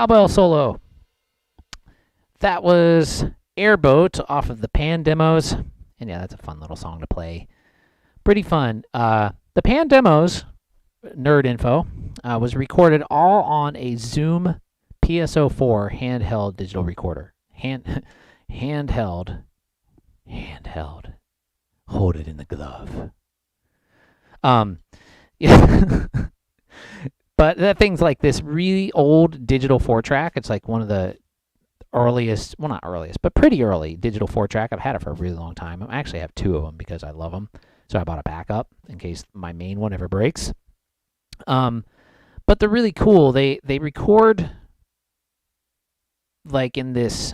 cowbell solo. That was Airboat off of the Pan Demos. And yeah, that's a fun little song to play. Pretty fun. The Pan Demos, nerd info, was recorded all on a Zoom PSO4 handheld digital recorder. Handheld. Hold it in the glove. Yeah. But that thing's like this really old digital 4-track. It's like one of the earliest, well, not earliest, but pretty early digital 4-track. I've had it for a really long time. I actually have 2 of them because I love them. So I bought a backup in case my main one ever breaks. But they're really cool. They record like in this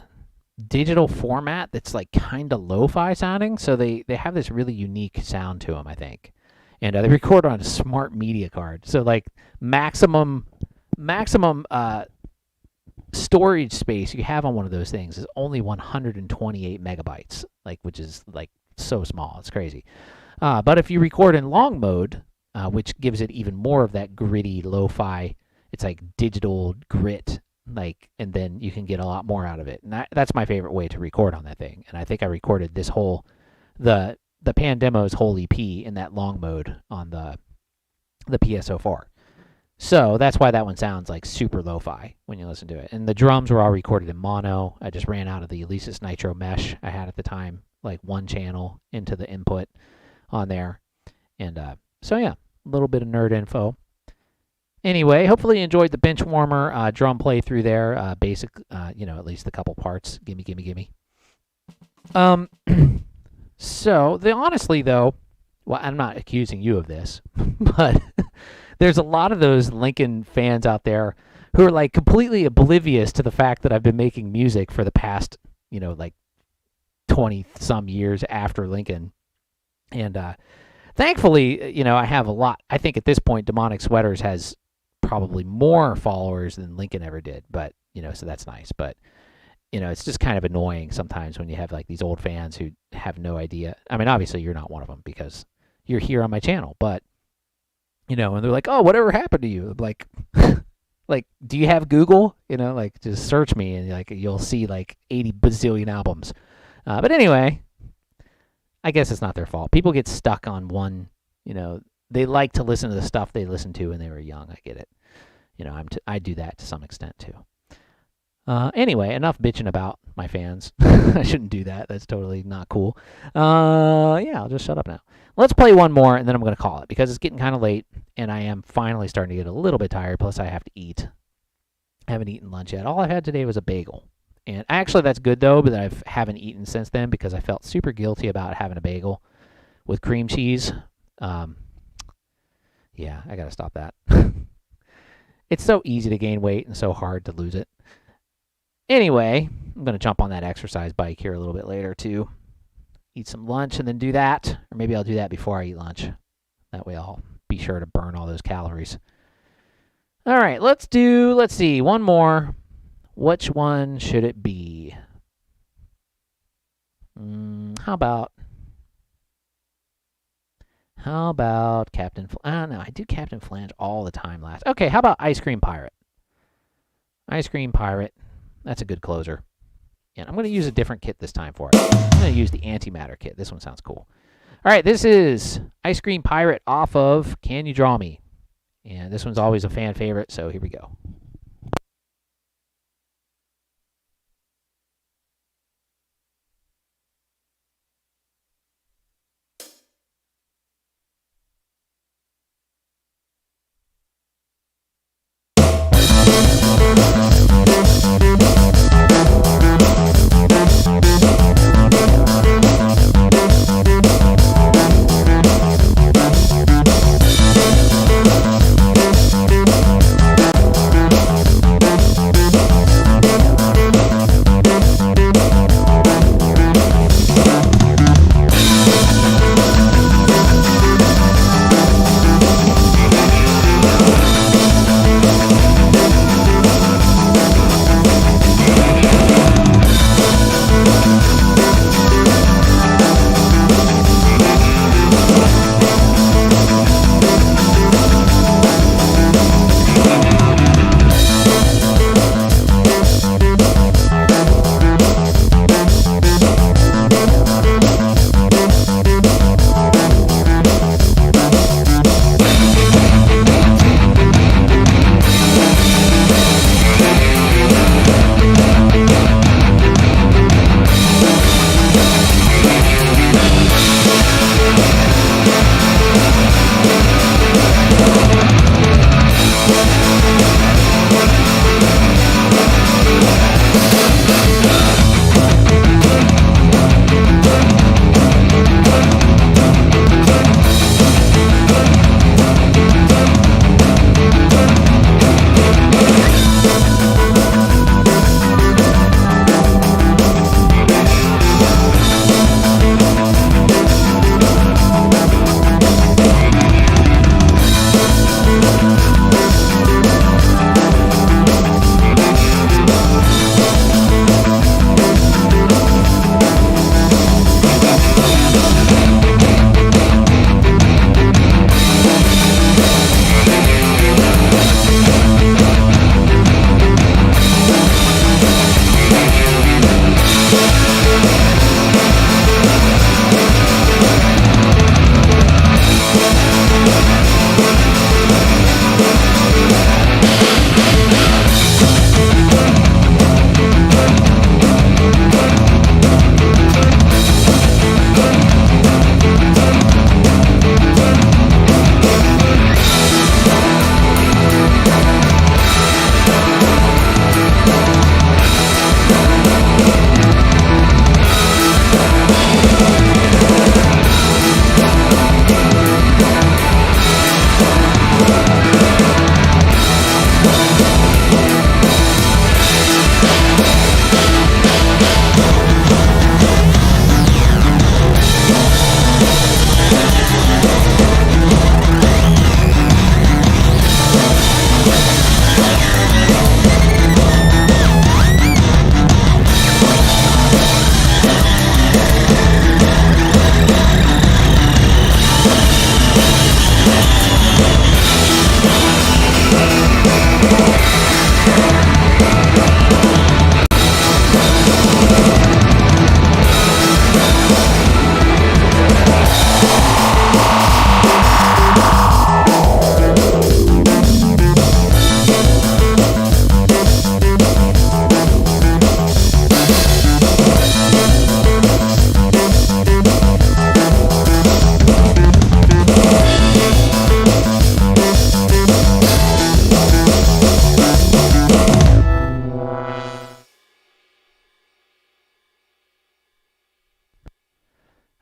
digital format that's like kind of lo-fi sounding. So they have this really unique sound to them, I think. And they record on a smart media card. So like maximum storage space you have on one of those things is only 128 megabytes, like, which is like so small. It's crazy. But if you record in long mode, which gives it even more of that gritty lo-fi, it's like digital grit, like, and then you can get a lot more out of it. And that's my favorite way to record on that thing. And I think I recorded this whole, the Pan Demo's whole EP in that long mode on the PSO4. So that's why that one sounds like super lo-fi when you listen to it. And the drums were all recorded in mono. I just ran out of the Alesis Nitro mesh I had at the time, like one channel into the input on there. And so yeah, a little bit of nerd info. Anyway, hopefully you enjoyed the bench warmer drum playthrough there. Basic, at least the couple parts. Gimme. So, honestly, though, well, I'm not accusing you of this, but there's a lot of those Lincoln fans out there who are like completely oblivious to the fact that I've been making music for the past, like 20-some years after Lincoln. And thankfully, I have a lot. I think at this point, Demonic Sweaters has probably more followers than Lincoln ever did, but, so that's nice. But it's just kind of annoying sometimes when you have like these old fans who have no idea. I mean, obviously you're not one of them because you're here on my channel, but and they're like, "Oh, whatever happened to you?" Like, do you have Google? Like just search me and like you'll see like 80 bazillion albums. But anyway, I guess it's not their fault. People get stuck on one. They like to listen to the stuff they listened to when they were young. I get it. I do that to some extent too. Anyway, enough bitching about my fans. I shouldn't do that. That's totally not cool. Yeah, I'll just shut up now. Let's play one more, and then I'm going to call it, because it's getting kind of late, and I am finally starting to get a little bit tired, plus I have to eat. I haven't eaten lunch yet. All I've had today was a bagel. And actually, that's good, though, but I haven't eaten since then, because I felt super guilty about having a bagel with cream cheese. Yeah, I got to stop that. It's so easy to gain weight and so hard to lose it. Anyway, I'm going to jump on that exercise bike here a little bit later, too. Eat some lunch and then do that. Or maybe I'll do that before I eat lunch. That way I'll be sure to burn all those calories. All right, let's see, one more. Which one should it be? How about Captain... no, I do Captain Flange all the time last. Okay, how about Ice Cream Pirate? Ice Cream Pirate. That's a good closer. And I'm going to use a different kit this time for it. I'm going to use the Antimatter kit. This one sounds cool. All right, this is Ice Cream Pirate off of Can You Draw Me? And this one's always a fan favorite, so here we go.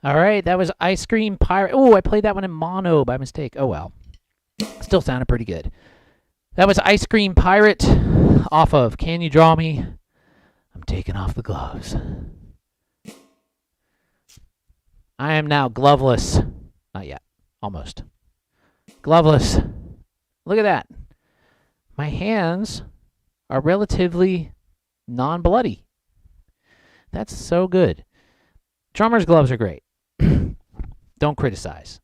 All right, that was Ice Cream Pirate. Oh, I played that one in mono by mistake. Oh, well. Still sounded pretty good. That was Ice Cream Pirate off of Can You Draw Me? I'm taking off the gloves. I am now gloveless. Not yet. Almost. Gloveless. Look at that. My hands are relatively non-bloody. That's so good. Drummer's gloves are great. Don't criticize.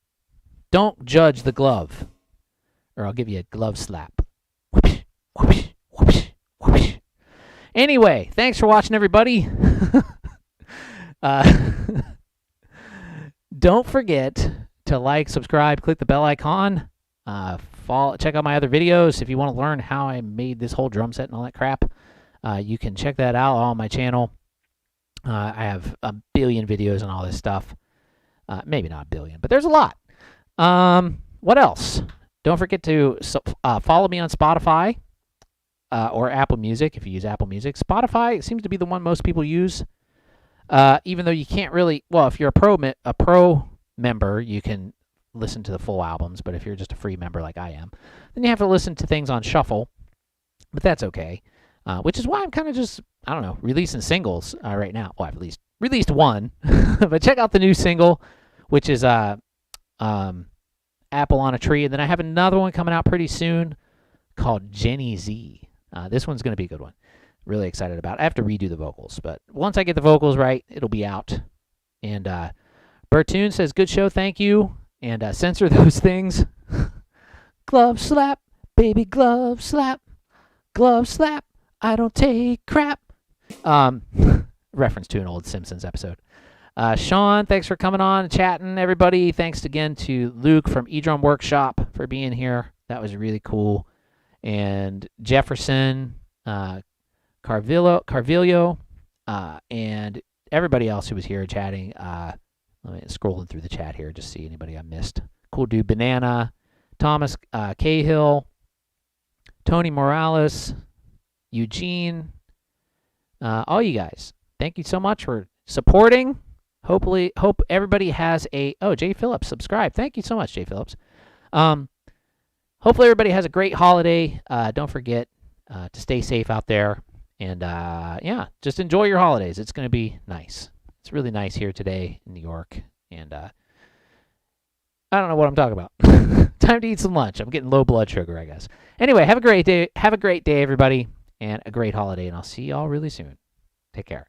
Don't judge the glove, or I'll give you a glove slap. Whoosh, whoosh, whoosh, whoosh. Anyway, thanks for watching, everybody. Don't forget to like, subscribe, click the bell icon. Check out my other videos if you want to learn how I made this whole drum set and all that crap. You can check that out on my channel. I have a billion videos on all this stuff. Maybe not a billion, but there's a lot. What else? Don't forget to follow me on Spotify or Apple Music if you use Apple Music. Spotify seems to be the one most people use, even though you can't really. Well, if you're a pro member, you can listen to the full albums. But if you're just a free member like I am, then you have to listen to things on shuffle. But that's okay. Which is why I'm kind of just, I don't know, releasing singles right now. Well, I've released one, but check out the new single, which is Apple on a Tree, and then I have another one coming out pretty soon called Jenny Z. This one's going to be a good one. Really excited about it. I have to redo the vocals, but once I get the vocals right, it'll be out. And Bertoon says, good show, thank you. And censor those things. Glove slap, baby glove slap, glove slap. I don't take crap. Reference to an old Simpsons episode. Sean, thanks for coming on and chatting, everybody. Thanks again to Luke from eDrum Workshop for being here. That was really cool. And Jefferson, Carvillo, and everybody else who was here chatting. Let me scrolling through the chat here, just see anybody I missed. Cool dude, Banana, Thomas Cahill, Tony Morales, Eugene, all you guys. Thank you so much for supporting. Hope everybody has Jay Phillips, subscribe. Thank you so much, Jay Phillips. Hopefully everybody has a great holiday. Don't forget to stay safe out there. And yeah, just enjoy your holidays. It's going to be nice. It's really nice here today in New York. And I don't know what I'm talking about. Time to eat some lunch. I'm getting low blood sugar, I guess. Anyway, have a great day. Have a great day, everybody. And a great holiday. And I'll see y'all really soon. Take care.